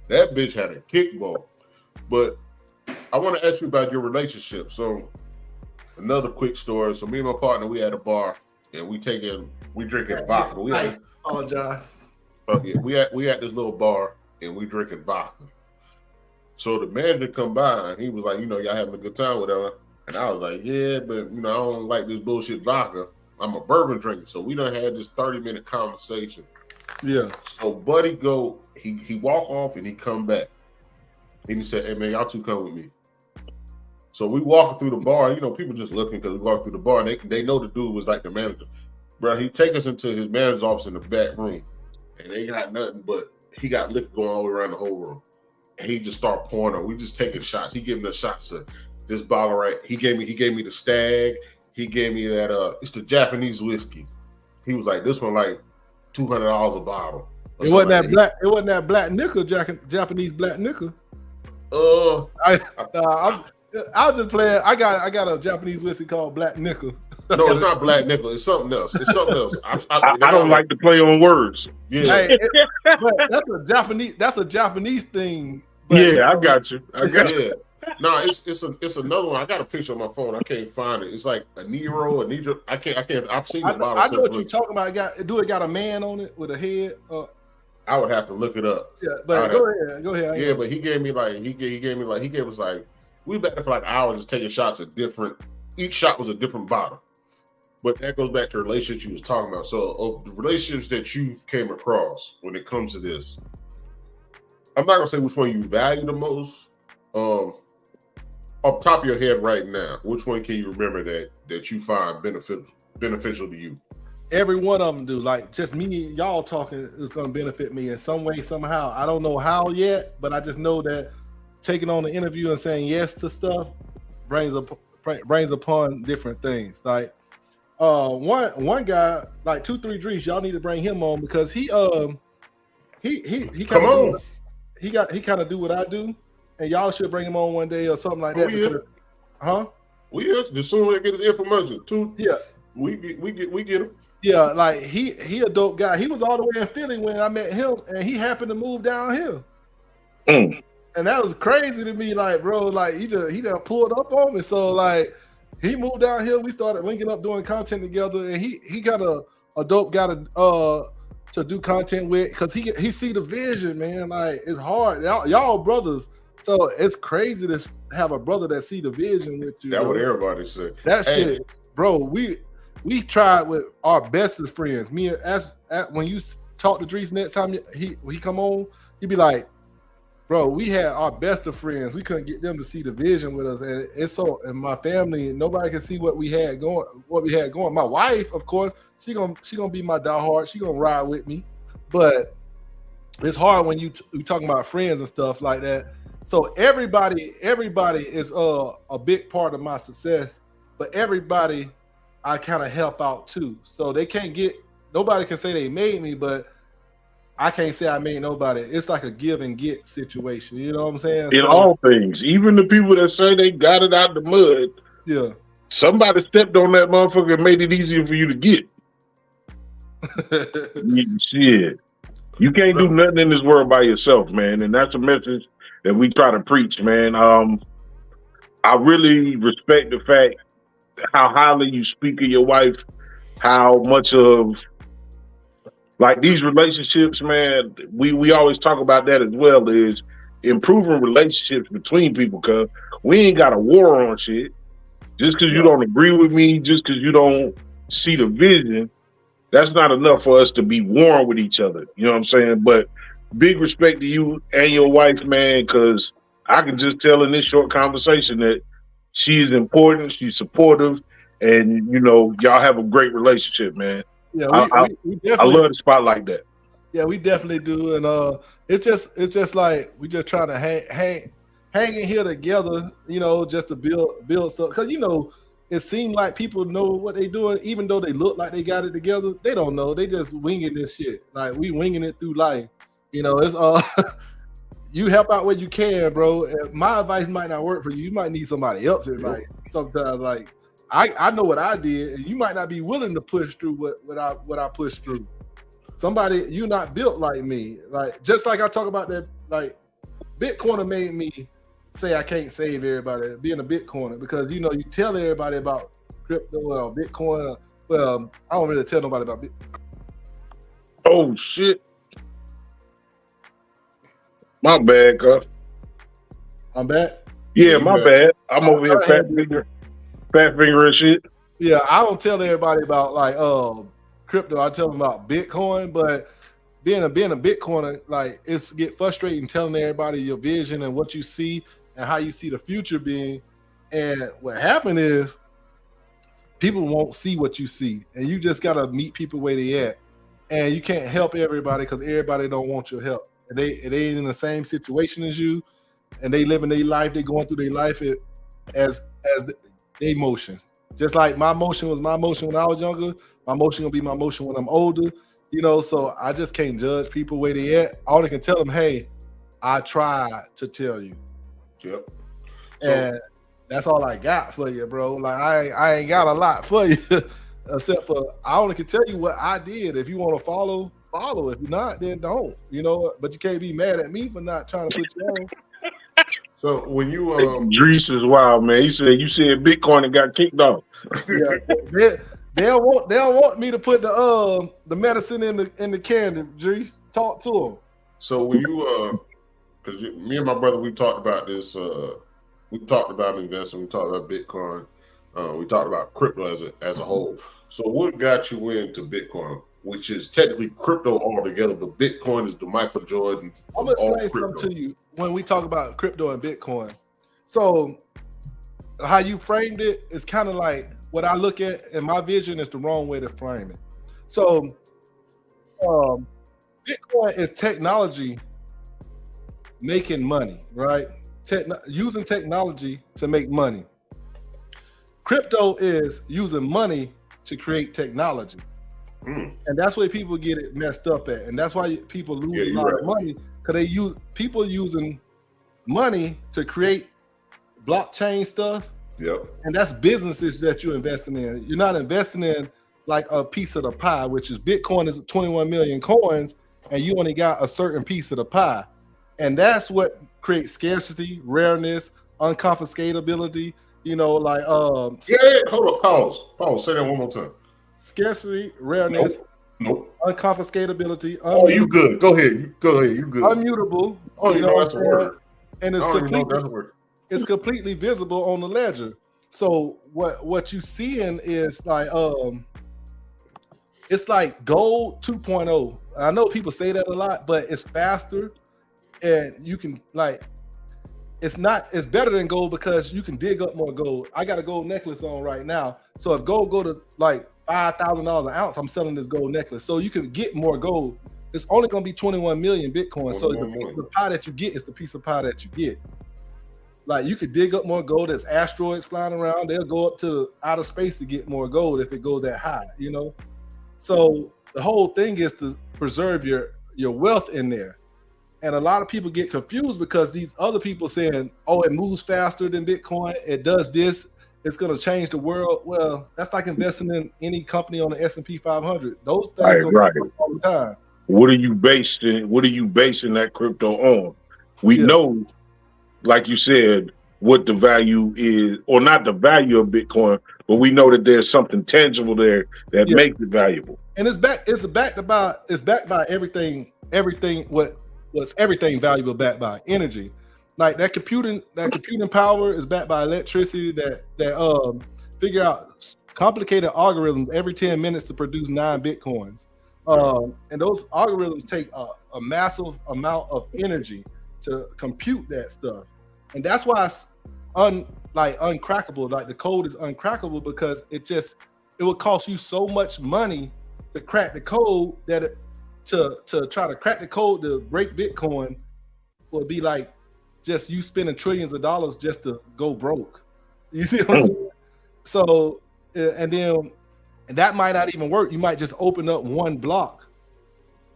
That bitch had a kickball. But I want to ask you about your relationship. So another quick story. So me and my partner, we had a bar and we drinking vodka. I apologize. We at this little bar and we drinking vodka. So the manager come by and he was like, y'all having a good time, whatever. And I was like, yeah, but I don't like this bullshit vodka. I'm a bourbon drinker. So we done had this 30-minute conversation. Yeah. So Buddy he walk off and he come back. And he said, hey man, y'all two come with me. So we walking through the bar, people just looking because we walked through the bar and they know the dude was like the manager. Bro, he take us into his manager's office in the back room. And they got nothing but he got liquor going all around the whole room. And he just start pouring on. We just taking shots. He giving us shots of this bottle right. He gave me the Stag. He gave me that it's the Japanese whiskey. He was like, this one like $200 a bottle. It wasn't that black. It wasn't that black nickel, Japanese black nickel. I'll just play it. I got a Japanese whiskey called Black Nickel. No, it's not Black Nickel. It's something else. I don't like to play on words. Yeah, hey, but that's a Japanese thing. But, yeah, I got you. Yeah. No, it's another one. I got a picture on my phone. I can't find it. It's like a Nero. I can't. I've seen the bottle. I know what you're talking about. It got a man on it with a head. I would have to look it up. Yeah, but go ahead. Yeah, but he gave us like we back there for like hours just taking shots of different. Each shot was a different bottle. But that goes back to the relationships you was talking about. So of the relationships that you came across when it comes to this, I'm not gonna say which one you value the most. Off top of your head right now, which one can you remember that you find beneficial to you? Every one of them do. Like just me, y'all talking is going to benefit me in some way, somehow. I don't know how yet, but I just know that taking on the interview and saying yes to stuff brings a brings upon different things. Like one guy, like 2-3 Dries, y'all need to bring him on because he kind Come on. of he kind of do what I do, and y'all should bring him on one day or something like that. Because, Just soon we get his information. We get him. Yeah, like he a dope guy. He was all the way in Philly when I met him, and he happened to move down here. And that was crazy to me, like, bro, like he just pulled up on me. So like he moved down here, we started linking up doing content together, and he got a dope guy to do content with because he see the vision, man. Like it's hard. Y'all brothers. So it's crazy to have a brother that see the vision with you. That's what everybody said. That shit, bro, we tried with our bestest friends. Me when you talk to Dries next time he come on, he be like, bro, we had our best of friends. We couldn't get them to see the vision with us, and it's so. And my family, nobody can see what we had going. My wife, of course, she gonna be my diehard. She gonna ride with me, but it's hard when you talking about friends and stuff like that. So everybody is a big part of my success, but everybody I kind of help out too. So nobody can say they made me, but I can't say I made nobody. It's like a give and get situation. You know what I'm saying? In all things, even the people that say they got it out the mud, yeah, somebody stepped on that motherfucker and made it easier for you to get. Shit. You can't do nothing in this world by yourself, man. And that's a message that we try to preach, man. I really respect the fact how highly you speak of your wife, how much of like these relationships, man, we always talk about that as well, is improving relationships between people, because we ain't got a war on shit. Just because you don't agree with me, just because you don't see the vision, that's not enough for us to be warring with each other. You know what I'm saying? But big respect to you and your wife, man, because I can just tell in this short conversation that she's important, she's supportive, and, you know, y'all have a great relationship, man. Yeah, we definitely, I love the spot like that. Yeah, we definitely do, and it's just like we just trying to hang in here together, you know, just to build stuff. Because you know, it seems like people know what they're doing, even though they look like they got it together. They don't know. They just winging this shit. Like we winging it through life. You know, it's you help out where you can, bro. My advice might not work for you. You might need somebody else's advice. Sometimes, like I know what I did, and you might not be willing to push through what I pushed through. Somebody, you not built like me. Like just like I talk about that, like Bitcoiner made me say I can't save everybody being a Bitcoiner, because you know you tell everybody about crypto or Bitcoin. Well, I don't really tell nobody about Bitcoin. Oh shit. My bad, cuz. I'm back. Yeah, my bad. I'm over here fat finger and shit. Yeah, I don't tell everybody about like crypto. I tell them about Bitcoin, but being a Bitcoiner, like it's get frustrating telling everybody your vision and what you see and how you see the future being. And what happened is people won't see what you see, and you just gotta meet people where they at. And you can't help everybody because everybody don't want your help. They ain't in the same situation as you, and they living their life. They going through their life as their motion. Just like my motion was my motion when I was younger, my motion will be my motion when I'm older. You know, so I just can't judge people where they at. I only can tell them, hey, I tried to tell you. Yep. And that's all I got for you, bro. Like I ain't got a lot for you, except for I only can tell you what I did. If you want to follow. If you're not, then don't. You know, but you can't be mad at me for not trying to put you on. So when you Dries is wild, man. He said you said Bitcoin and got kicked off. Yeah, they don't want me to put the medicine in the candy. Dries, talk to them. So when you because me and my brother, we talked about this. We talked about investing. We talked about Bitcoin. We talked about crypto as a whole. So what got you into Bitcoin, which is technically crypto altogether, but Bitcoin is the Michael Jordan. I'm gonna explain something to you when we talk about crypto and Bitcoin. So how you framed it is kind of like what I look at, and my vision is the wrong way to frame it. So Bitcoin is technology making money, right? Using technology to make money. Crypto is using money to create technology. And that's where people get it messed up at. And that's why people lose a lot of money, because they use people using money to create blockchain stuff. Yep. And that's businesses that you're investing in. You're not investing in like a piece of the pie, which is Bitcoin is 21 million coins, and you only got a certain piece of the pie. And that's what creates scarcity, rareness, unconfiscatability, you know, like hold up, pause. Say that one more time. Scarcity, rareness, nope. Unconfiscatability. You good. Go ahead. You good. Unmutable. Oh, you know that's a word. And it's completely visible on the ledger. So what you seeing is like it's like gold 2.0. I know people say that a lot, but it's faster, and you can like it's better than gold because you can dig up more gold. I got a gold necklace on right now. So if gold go to like $5,000 an ounce, I'm selling this gold necklace. So you can get more gold. It's only going to be 21 million Bitcoin. So the piece of the pie that you get is the piece of pie that you get. Like you could dig up more gold. There's asteroids flying around. They'll go up to outer space to get more gold if it goes that high, you know? So the whole thing is to preserve your wealth in there. And a lot of people get confused because these other people saying, oh, it moves faster than Bitcoin. It does this. It's going to change the world. Well, that's like investing in any company on the S&P 500. Those things go all the time. What are you basing that crypto on? We know, like you said, what the value is, or not the value of Bitcoin, but we know that there's something tangible there that makes it valuable. And it's backed by everything what's everything valuable backed by energy. Like that computing power is backed by electricity that figure out complicated algorithms every 10 minutes to produce 9 Bitcoins. And those algorithms take a massive amount of energy to compute that stuff. And that's why it's uncrackable. Like the code is uncrackable because it would cost you so much money to crack the code that to try to crack the code to break Bitcoin would be like just you spending trillions of dollars just to go broke. You see what I'm saying? So and that might not even work. You might just open up one block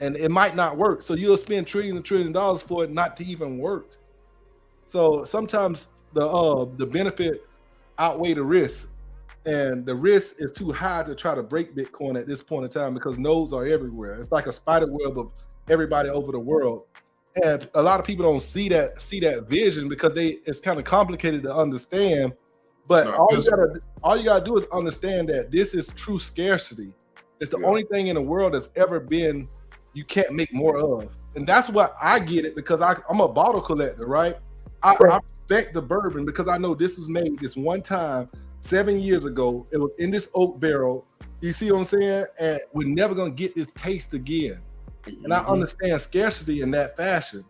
and it might not work. So you'll spend trillions and trillions of dollars for it not to even work. So sometimes the benefit outweigh the risk, and the risk is too high to try to break Bitcoin at this point in time because nodes are everywhere. It's like a spider web of everybody over the world, and a lot of people don't see that vision because it's kind of complicated to understand. But all you gotta do is understand that this is true scarcity. It's the only thing in the world that's ever been you can't make more of, and that's what I get it because I'm a bottle collector, right? I respect the bourbon because I know this was made this one time 7 years ago. It was in this oak barrel. You see what I'm saying? And we're never gonna get this taste again. And I understand scarcity in that fashion.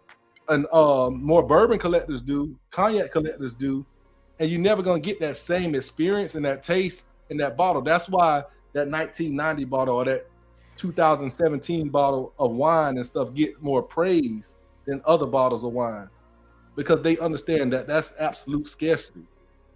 And more bourbon collectors do, cognac collectors do, and you're never gonna get that same experience and that taste in that bottle. That's why that 1990 bottle or that 2017 bottle of wine and stuff get more praise than other bottles of wine. Because they understand that that's absolute scarcity.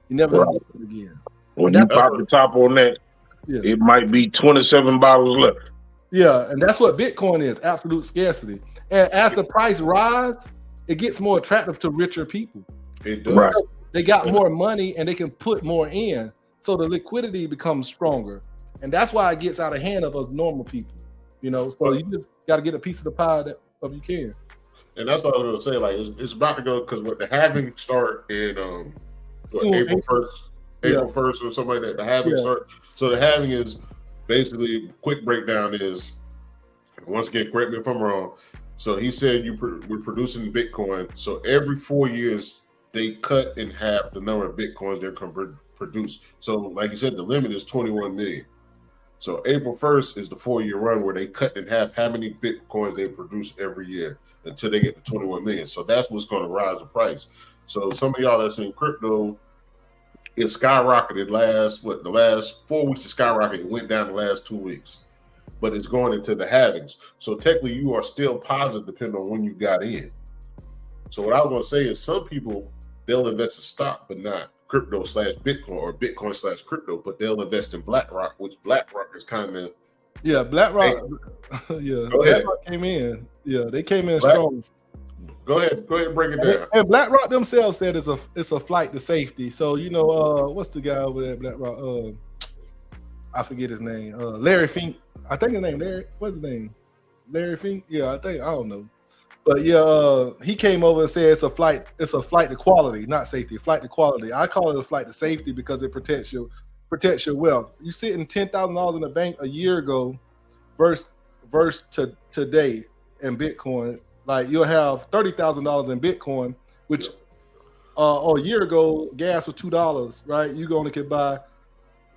You never get it again. When you pop the top on that, it might be 27 bottles left. Yeah, and that's what Bitcoin is, absolute scarcity. And as the price rises, it gets more attractive to richer people. It does. Right. They got more money and they can put more in. So the liquidity becomes stronger. And that's why it gets out of hand of us normal people. You know, so you just got to get a piece of the pie that you can. And that's what I was gonna say. Like it's about to go because what the halving start in April 1st or something like that. The halving start. So the halving is basically quick breakdown is once again, correct me if I'm wrong. So he said we're producing Bitcoin. So every 4 years they cut in half the number of Bitcoins they're going to produce. So like you said, the limit is 21 million. So April 1st is the 4-year run where they cut in half how many Bitcoins they produce every year until they get to 21 million. So that's what's going to rise the price. So some of y'all that's in crypto, it skyrocketed the last 4 weeks it skyrocketed. It went down the last 2 weeks, but it's going into the halvings. So technically you are still positive depending on when you got in. So what I was going to say is some people, they'll invest in stock, but not crypto / Bitcoin or Bitcoin / crypto, but they'll invest in BlackRock, which BlackRock is kind of BlackRock. Go BlackRock ahead. came in. Yeah, they came in strong. Go ahead, break it down. And BlackRock themselves said it's a flight to safety. So what's the guy over there at BlackRock? I forget his name. Larry Fink. I think his name Larry. What's his name? Larry Fink. Yeah, I don't know. But yeah, he came over and said it's a flight to quality, not safety. Flight to quality. I call it a flight to safety because it protects your wealth. You sitting $10,000 in the bank a year ago versus to today in Bitcoin. Like you'll have $30,000 in Bitcoin, which a year ago gas was $2, right? You only could buy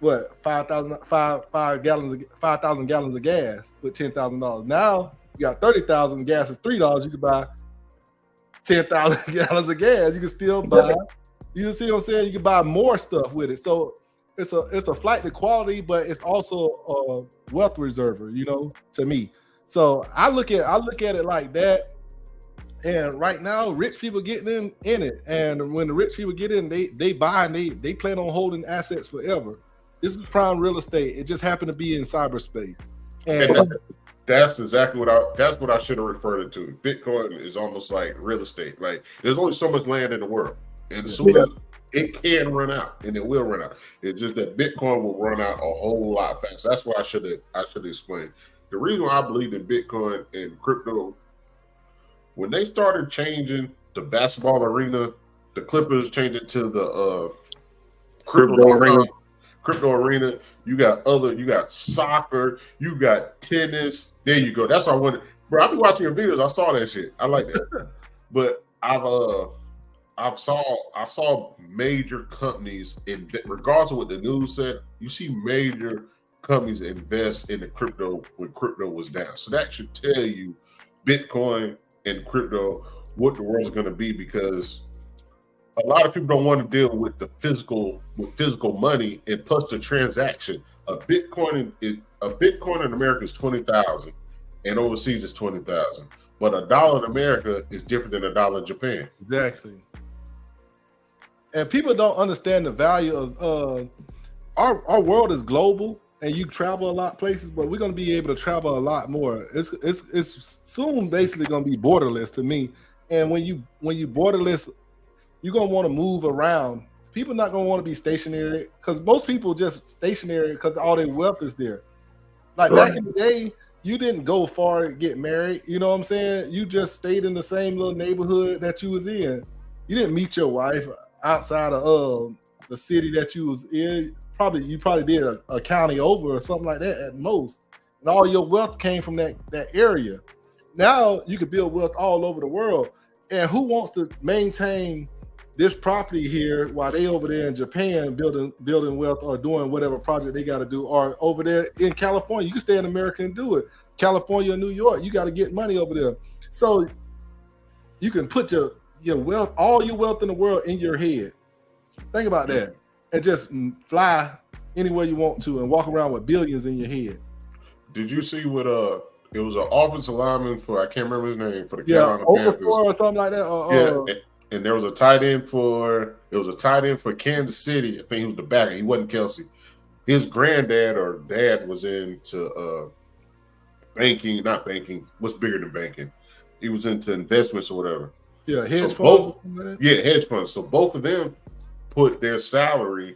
what 5,000 gallons of gas with $10,000. Now you got 30,000, gas is $3. You could buy 10,000 gallons of gas. You can still buy. You see what I'm saying? You can buy more stuff with it. So it's a flight to quality, but it's also a wealth reserver. To me. So I look at it like that. And right now, rich people getting in it. And when the rich people get in, they buy and they plan on holding assets forever. This is prime real estate. It just happened to be in cyberspace. And that's exactly what I should have referred it to. Bitcoin is almost like real estate. Like there's only so much land in the world. And as soon as it can run out, and it will run out. It's just that Bitcoin will run out a whole lot faster. That's why I should explain. The reason why I believe in Bitcoin and crypto, when they started changing the basketball arena, the Clippers changed it to the crypto arena. You got soccer, you got tennis. There you go. That's what I wanted. Bro, I've been watching your videos. I saw that shit. I like that. But I saw major companies regardless of what the news said, you see major companies invest in the crypto when crypto was down. So that should tell you Bitcoin and crypto what the world's going to be, because a lot of people don't want to deal with the physical money, and plus the transaction. A Bitcoin in America is 20,000, and overseas is 20,000. But a dollar in America is different than a dollar in Japan. Exactly. And people don't understand the value of our world is global, and you travel a lot of places, but we're going to be able to travel a lot more. It's soon basically going to be borderless to me. And when you borderless, you're going to want to move around. People not going to want to be stationary, because most people just stationary because all their wealth is there. Like back in the day, you didn't go far to get married. You know what I'm saying? You just stayed in the same little neighborhood that you was in. You didn't meet your wife outside of the city that you was in. You probably did a county over or something like that at most. And all your wealth came from that area. Now you can build wealth all over the world. And who wants to maintain this property here while they over there in Japan building wealth or doing whatever project they got to do, or over there in California? You can stay in America and do it. California, New York, you got to get money over there. So you can put your wealth, all your wealth in the world, in your head. Think about that. And just fly anywhere you want to and walk around with billions in your head. Did you see what it was an offensive lineman for, I can't remember his name, for the Carolina Panthers or something like that. And there was a tight end for Kansas City. I think he was the backer. He wasn't Kelsey. His granddad or dad was into banking, not banking. What's bigger than banking? He was into investments or whatever. Yeah, hedge funds. Hedge funds. So both of them put their salary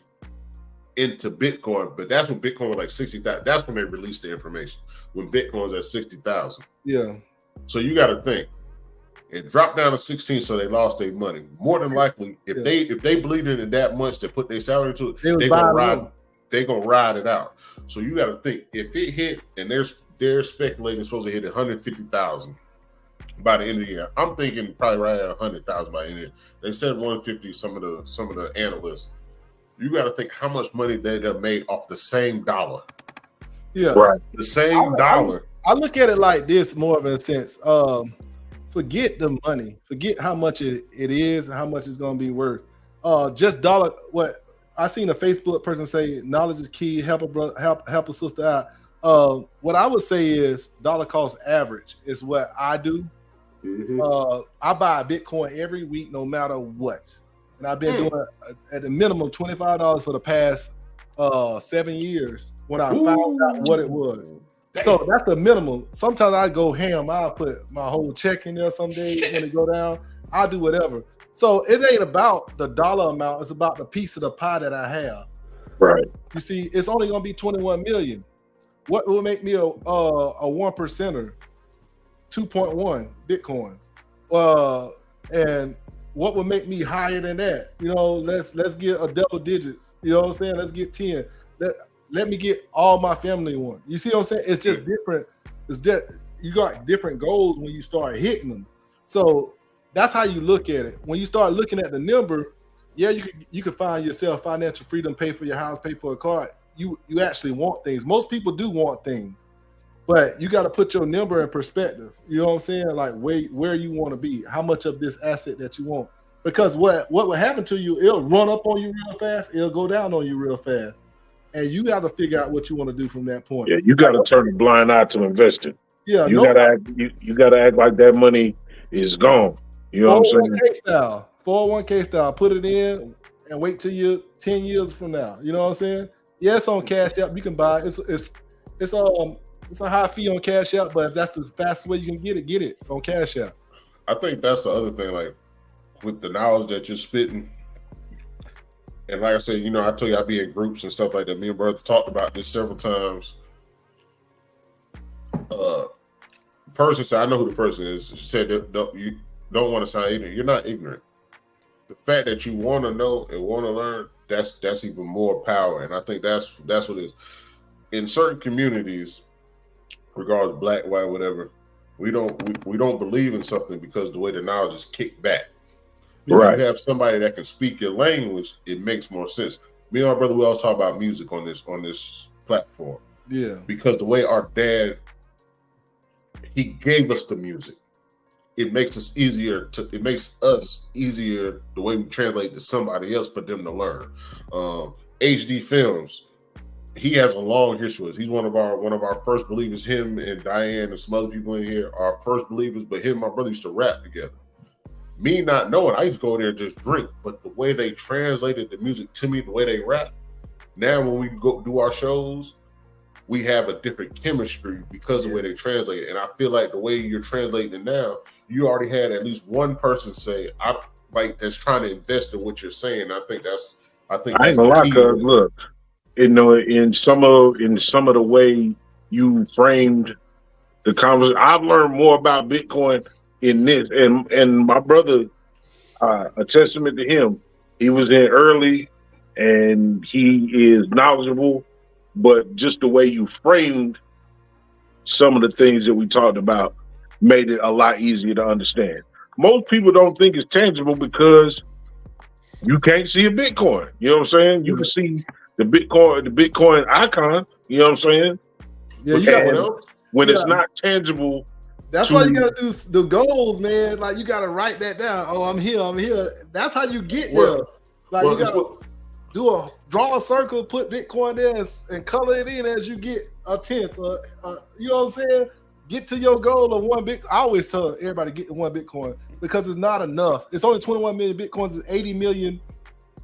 into Bitcoin, but that's when Bitcoin was like 60,000. That's when they released the information, when Bitcoin was at 60,000. Yeah. So you got to think, it dropped down to 16, so they lost their money. More than likely, if they believed in it that much to put their salary into it, they're gonna ride it out. So you got to think, if it hit, and they're speculating it's supposed to hit 150,000 by the end of the year. I'm thinking probably right at 100,000 by the end of the year. They said 150. Some of the analysts. You got to think how much money they have made off the same dollar. Yeah, right. The same dollar. I look at it like this, more of a sense. Forget the money. Forget how much it is and how much it's going to be worth. Just dollar. What I seen a Facebook person say, knowledge is key. Help a brother, help a sister out. What I would say is dollar cost average is what I do. Mm-hmm. I buy Bitcoin every week, no matter what. and I've been doing at the minimum $25 for the past 7 years when I found out what it was. So that's the minimum. Sometimes I go ham. I'll put my whole check in there some days when it go down. I'll do whatever. So it ain't about the dollar amount. It's about the piece of the pie that I have. Right. You see, it's only going to be 21 million. What will make me a 1%er? 2.1 Bitcoins. And what would make me higher than that? You know, let's get a double digits. You know what I'm saying? Let's get 10. Let me get all my family one. You see what I'm saying? It's just different. It's that you got different goals when you start hitting them. So that's how you look at it. When you start looking at the number, yeah, you can find yourself financial freedom, pay for your house, pay for a car. You actually want things. Most people do want things, but you got to put your number in perspective. You know what I'm saying? Like where you want to be, how much of this asset that you want. Because what will happen to you, it'll run up on you real fast, it'll go down on you real fast. And you got to figure out what you want to do from that point. Yeah, you got to turn a blind eye to investing. Yeah, you got to act like that money is gone. You know what I'm saying? 401k style. Put it in and wait till you're 10 years from now. You know what I'm saying? Yeah, it's on Cash App. You can buy it. It's a high fee on Cash App, but if that's the fastest way you can get it on Cash App. I think that's the other thing, like with the knowledge that you're spitting. And like I said, you know, I told you I be in groups and stuff like that. Me and brother talked about this several times. Person said, I know who the person is. She said, you don't want to sound ignorant. You're not ignorant. The fact that you want to know and want to learn, that's even more power. And I think that's what it is. In certain communities, regardless black, white, whatever, we don't believe in something because the way the knowledge is kicked back. Right. If you have somebody that can speak your language, it makes more sense. Me and my brother, we always talk about music on this platform. Yeah. Because the way our dad, he gave us the music. It makes us easier the way we translate to somebody else for them to learn. HD Films, he has a long history. He's one of our first believers. Him and Diane and some other people in here are first believers, but him and my brother used to rap together. Me not knowing, I used to go there and just drink, but the way they translated the music to me, the way they rap, now when we go do our shows, we have a different chemistry because of the way they translate it. And I feel like the way you're translating it now, you already had at least one person say, I like that's trying to invest in what you're saying. I think that's I ain't gonna lie, cuz look, you know, in some of the way you framed the conversation, I've learned more about Bitcoin in this, and my brother, a testament to him, he was in early and he is knowledgeable, but just the way you framed some of the things that we talked about made it a lot easier to understand. Most people don't think it's tangible because you can't see a Bitcoin. You know what I'm saying? You can see the Bitcoin icon, you know what I'm saying? Yeah, you got when it's not tangible. That's why you gotta do the goals, man. Like you gotta write that down. Oh, I'm here. That's how you get there. Like you gotta draw a circle, put Bitcoin there, and color it in as you get a tenth. You know what I'm saying? Get to your goal of one Bitcoin. I always tell everybody get to one Bitcoin because it's not enough. It's only 21 million Bitcoins. It's 80 million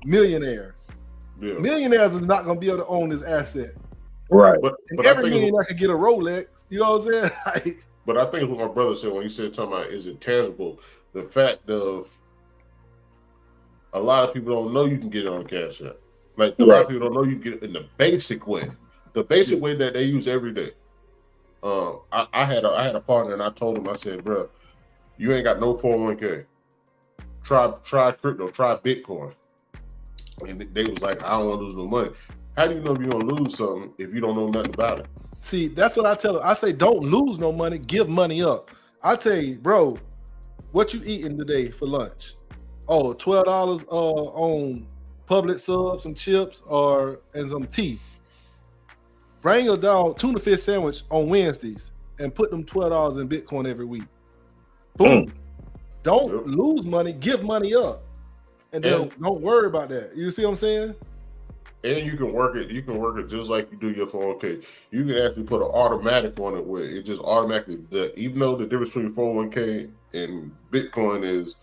millionaires. Yeah. Millionaires is not gonna be able to own this asset. Right. But every millionaire could get a Rolex. You know what I'm saying? Like, but I think what my brother said when he said talking about is it tangible, the fact of a lot of people don't know you can get it on Cash App. Like a lot of people don't know you can get it in the basic way. The basic way that they use every day. I had a partner and I told him, I said, bro, you ain't got no 401k. Try crypto, try Bitcoin. And they was like, I don't want to lose no money. How do you know if you're gonna lose something if you don't know nothing about it? See, that's what I tell them. I say, don't lose no money, give money up. I tell you, bro, what you eating today for lunch? Oh, $12 on Publix sub, some chips, and some tea. Bring your dog tuna fish sandwich on Wednesdays and put them $12 in Bitcoin every week. Boom. Don't lose money, give money up. And then don't worry about that. You see what I'm saying? And you can work it just like you do your 401k. You can actually put an automatic on it where it just automatically, even though the difference between 401k and Bitcoin is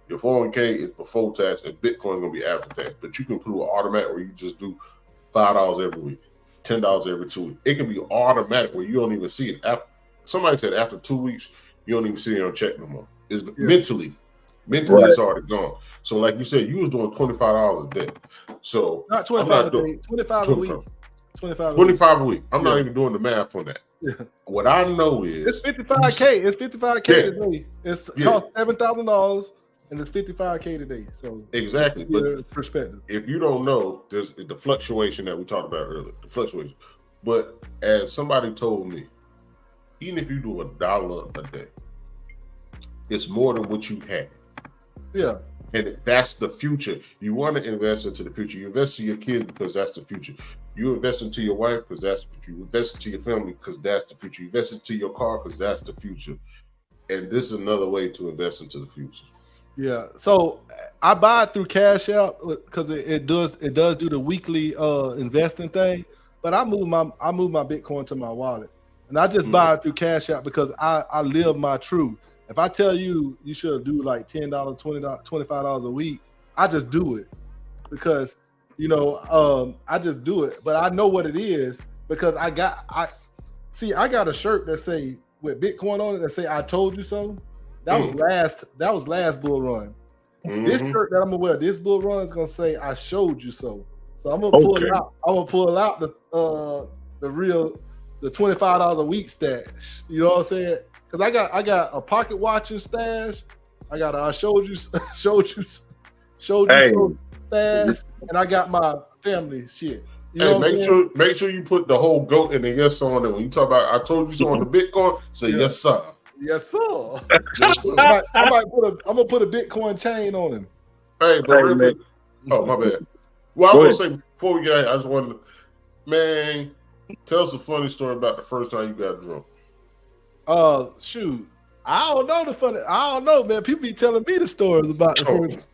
Your 401k is before tax, and Bitcoin is gonna be after tax. But you can put an automatic where you just do $5 every week, $10 every 2 weeks. It can be automatic where you don't even see it. Somebody said after 2 weeks, you don't even see it on check no more. It's mentally it's already gone. So like you said, you was doing $25 a day. So not 25 a day, 25 a week. 25 a week. I'm not even doing the math on that. Yeah. What I know is it's $55K. It's $55K today. It's cost $7,000 and it's $55K today. So exactly, but perspective. If you don't know, there's the fluctuation that we talked about earlier. The fluctuation. But as somebody told me, even if you do $1 a day, it's more than what you had. Yeah. And that's the future. You want to invest into the future. You invest in your kids because that's the future. You invest into your wife because that's the future. You invest into your family because that's the future. You invest into your car because that's the future. And this is another way to invest into the future. Yeah. So I buy it through Cash App because it does do the weekly investing thing. But I move my Bitcoin to my wallet. And I just buy it through Cash App because I live my truth. If I tell you should do like $10, $20, $25 a week, I just do it because, I just do it. But I know what it is because I got a shirt that say with Bitcoin on it that say I told you so. That was last bull run. This shirt that I'm gonna wear this bull run is gonna say I showed you so. So I'm gonna pull out the $25 a week stash. You know what I'm saying? Because I got a pocket watch and stash. I got a showed you so stash, and I got my family shit. You know make sure you put the whole goat and the yes on it. When you talk about I told you so on the Bitcoin, say yes sir. Yes sir. Yes, sir. I'm gonna put a Bitcoin chain on him. Hey, but really, oh my bad. Well, I was gonna say before we get out, I just wanted to, man, tell us a funny story about the first time you got drunk. Shoot. I don't know, man. People be telling me the stories about the first.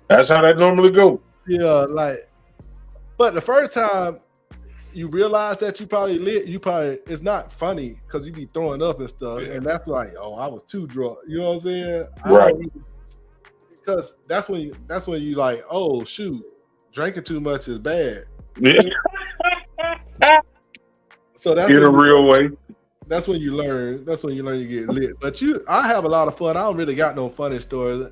That's how that normally go. Yeah, but the first time you realize that you probably it's not funny because you be throwing up and stuff, and that's like, oh, I was too drunk. You know what I'm saying? Right. Because that's when you like, oh shoot, drinking too much is bad. Yeah. So that's in a real way. That's when you learn. That's when you learn you get lit. But I have a lot of fun. I don't really got no funny stories.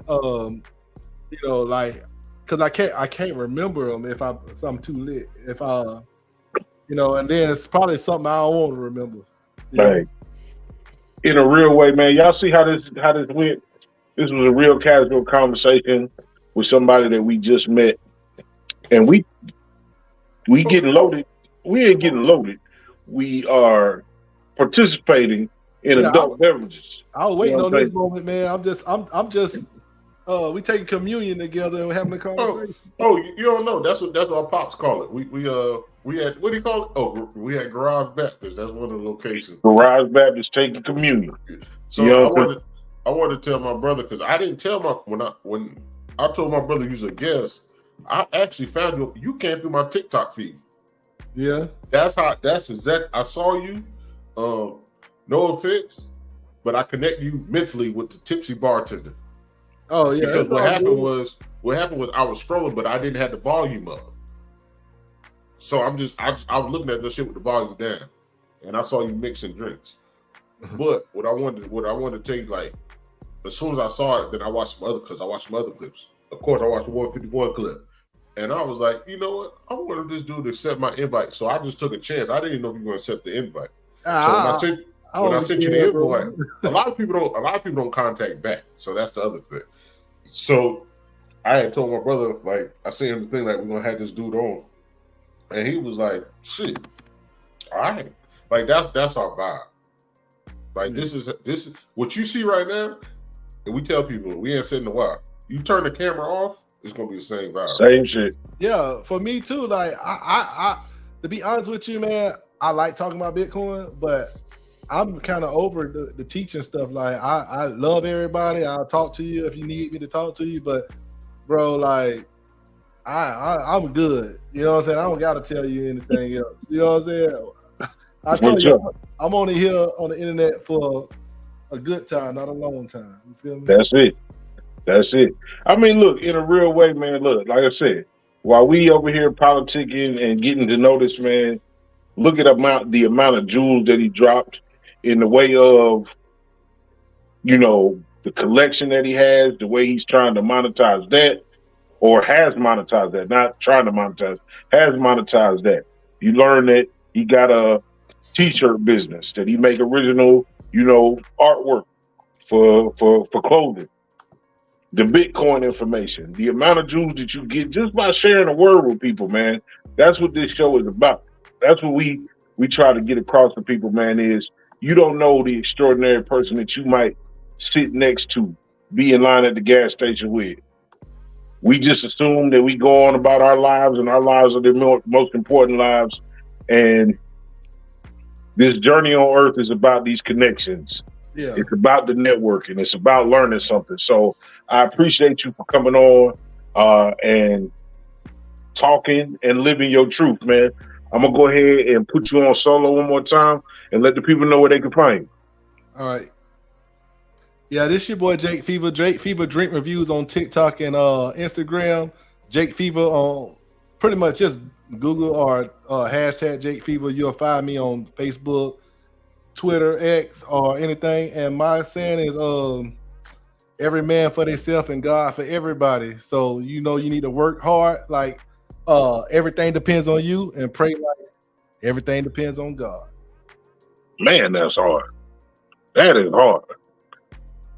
Because I can't remember them if I'm too lit. And then it's probably something I don't want to remember. Right. In a real way, man. Y'all see how this went? This was a real casual conversation with somebody that we just met, and we getting loaded. We ain't getting loaded. We are participating in adult beverages. I was waiting on this moment, man. I'm just we taking communion together and we're having a conversation. Oh, you don't know. That's what our pops call it. We had, what do you call it? Oh, we had Garage Baptist. That's one of the locations. Garage Baptist taking communion. So I wanted to tell my brother because I didn't tell when I told my brother he was a guest. I actually found you came through my TikTok feed. Yeah, that's exact. I saw you. No offense, but I connect you mentally with the tipsy bartender. Oh yeah. Because what happened was I was scrolling, but I didn't have the volume up. So I was looking at this shit with the volume down, and I saw you mixing drinks. But what I wanted to tell you, like, as soon as I saw it, then I watched some other clips. Of course, I watched the 151 clip, and I was like, you know what? I wanted this dude to accept my invite, so I just took a chance. I didn't even know if you were going to accept the invite. So when I sent you the invite, a lot of people don't contact back. So that's the other thing. So I had told my brother, like, I sent him the thing, like, we're gonna have this dude on, and he was like, shit, all right, like that's our vibe. Like this is what you see right now, and we tell people we ain't sitting a while. You turn the camera off, it's gonna be the same vibe. Same shit. Yeah, for me too. Like I to be honest with you, man, I like talking about Bitcoin, but I'm kind of over the teaching stuff. Like I love everybody. I'll talk to you if you need me to talk to you. But bro, like I'm good. You know what I'm saying? I don't gotta tell you anything else. You know what I'm saying? I tell you, I'm only here on the internet for a good time, not a long time. You feel me? That's it. That's it. I mean, look, in a real way, man, look, like I said, while we over here politicking and getting to know this man, look at the amount of jewels that he dropped in the way of, the collection that he has, the way he's trying to monetize that, or has monetized that, not trying to monetize, has monetized that. You learn that he got a t-shirt business, that he make original, artwork for clothing. The Bitcoin information, the amount of jewels that you get just by sharing a word with people, man. That's what this show is about. That's what we try to get across to people, man, is you don't know the extraordinary person that you might sit next to, be in line at the gas station with. We just assume that we go on about our lives, and our lives are the most important lives. And this journey on earth is about these connections. Yeah. It's about the networking. It's about learning something. So I appreciate you for coming on and talking and living your truth, man. I'm going to go ahead and put you on solo one more time and let the people know where they can find you. All right. Yeah, this your boy JakeFever. JakeFever drink reviews on TikTok and Instagram. JakeFever on pretty much just Google or hashtag JakeFever. You'll find me on Facebook, Twitter, X, or anything. And my saying is every man for themselves and God for everybody. So you need to work hard. Like everything depends on you, and pray like everything depends on God. Man, that's hard. That is hard.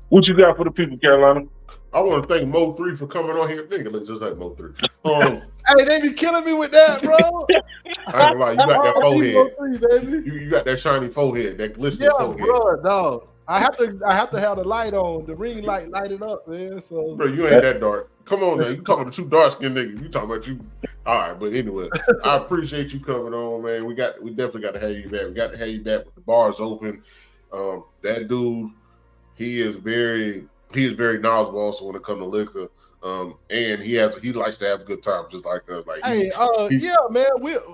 What you got for the people, Carolina? I want to thank Mo3 for coming on here. Nigga look just like Mo3. Hey, they be killing me with that, bro. I ain't gonna lie, you got that forehead. Mo3, baby. You got that shiny forehead, that glistening forehead. Yeah, bro, dog. I have to have the light on, the ring light lighted up, man. So, bro, you ain't that dark. Come on now, you talking to two dark skinned niggas. You talking about you. All right, but anyway, I appreciate you coming on, man. We definitely got to have you back. We got to have you back with the bars open. That dude, he is very knowledgeable also when it comes to liquor. And he likes to have a good time just like us. Like, hey, yeah, man,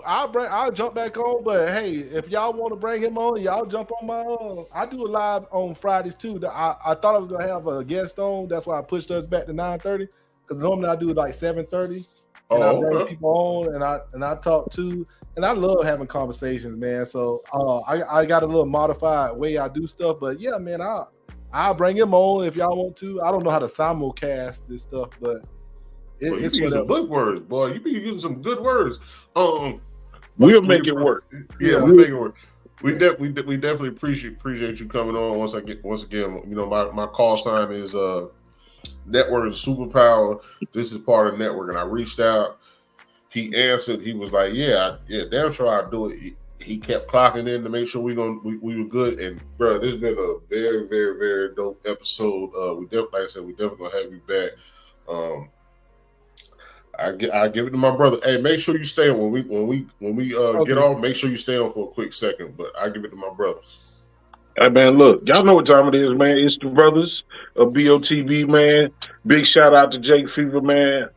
I'll jump back on. But hey, if y'all want to bring him on, y'all jump on my I do a live on Fridays too. I thought I was gonna have a guest on. That's why I pushed us back to 9:30, because normally I do like 7:30. And I bring people on and I talk too. And I love having conversations, man. So I got a little modified way I do stuff. But yeah, man, I'll bring him on if y'all want to. I don't know how to simulcast this stuff, but it's some good words, boy. You be using some good words. We'll make it work. Yeah, we'll make it work. We definitely appreciate you coming on. Once again, my call sign is network is superpower. This is part of network, and I reached out. He answered. He was like, "Yeah, damn sure I'll do it." He kept clocking in to make sure we were good. And bro, this has been a very, very, very dope episode. Like I said, we definitely gonna have you back. I give it to my brother. Hey, make sure you stay on when we get off. Make sure you stay on for a quick second. But I give it to my brother. Hey man, look, y'all know what time it is, man. It's the brothers of BOTB, man. Big shout out to JakeFever, man.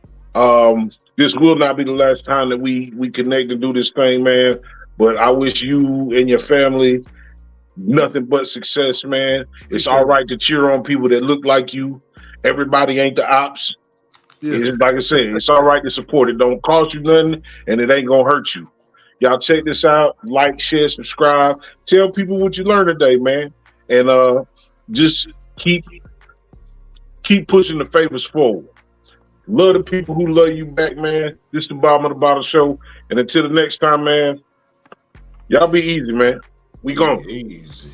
This will not be the last time that we connect and do this thing, man. But I wish you and your family nothing but success, man. It's all right to cheer on people that look like you. Everybody ain't the ops. Yeah. Like I said, it's all right to support. It don't cost you nothing, and it ain't gonna hurt you. Y'all check this out. Like, share, subscribe. Tell people what you learned today, man. And just keep pushing the favors forward. Love the people who love you back, man. This is the Bottom of the Bottle Show. And until the next time, man, y'all be easy, man. We gone. Easy.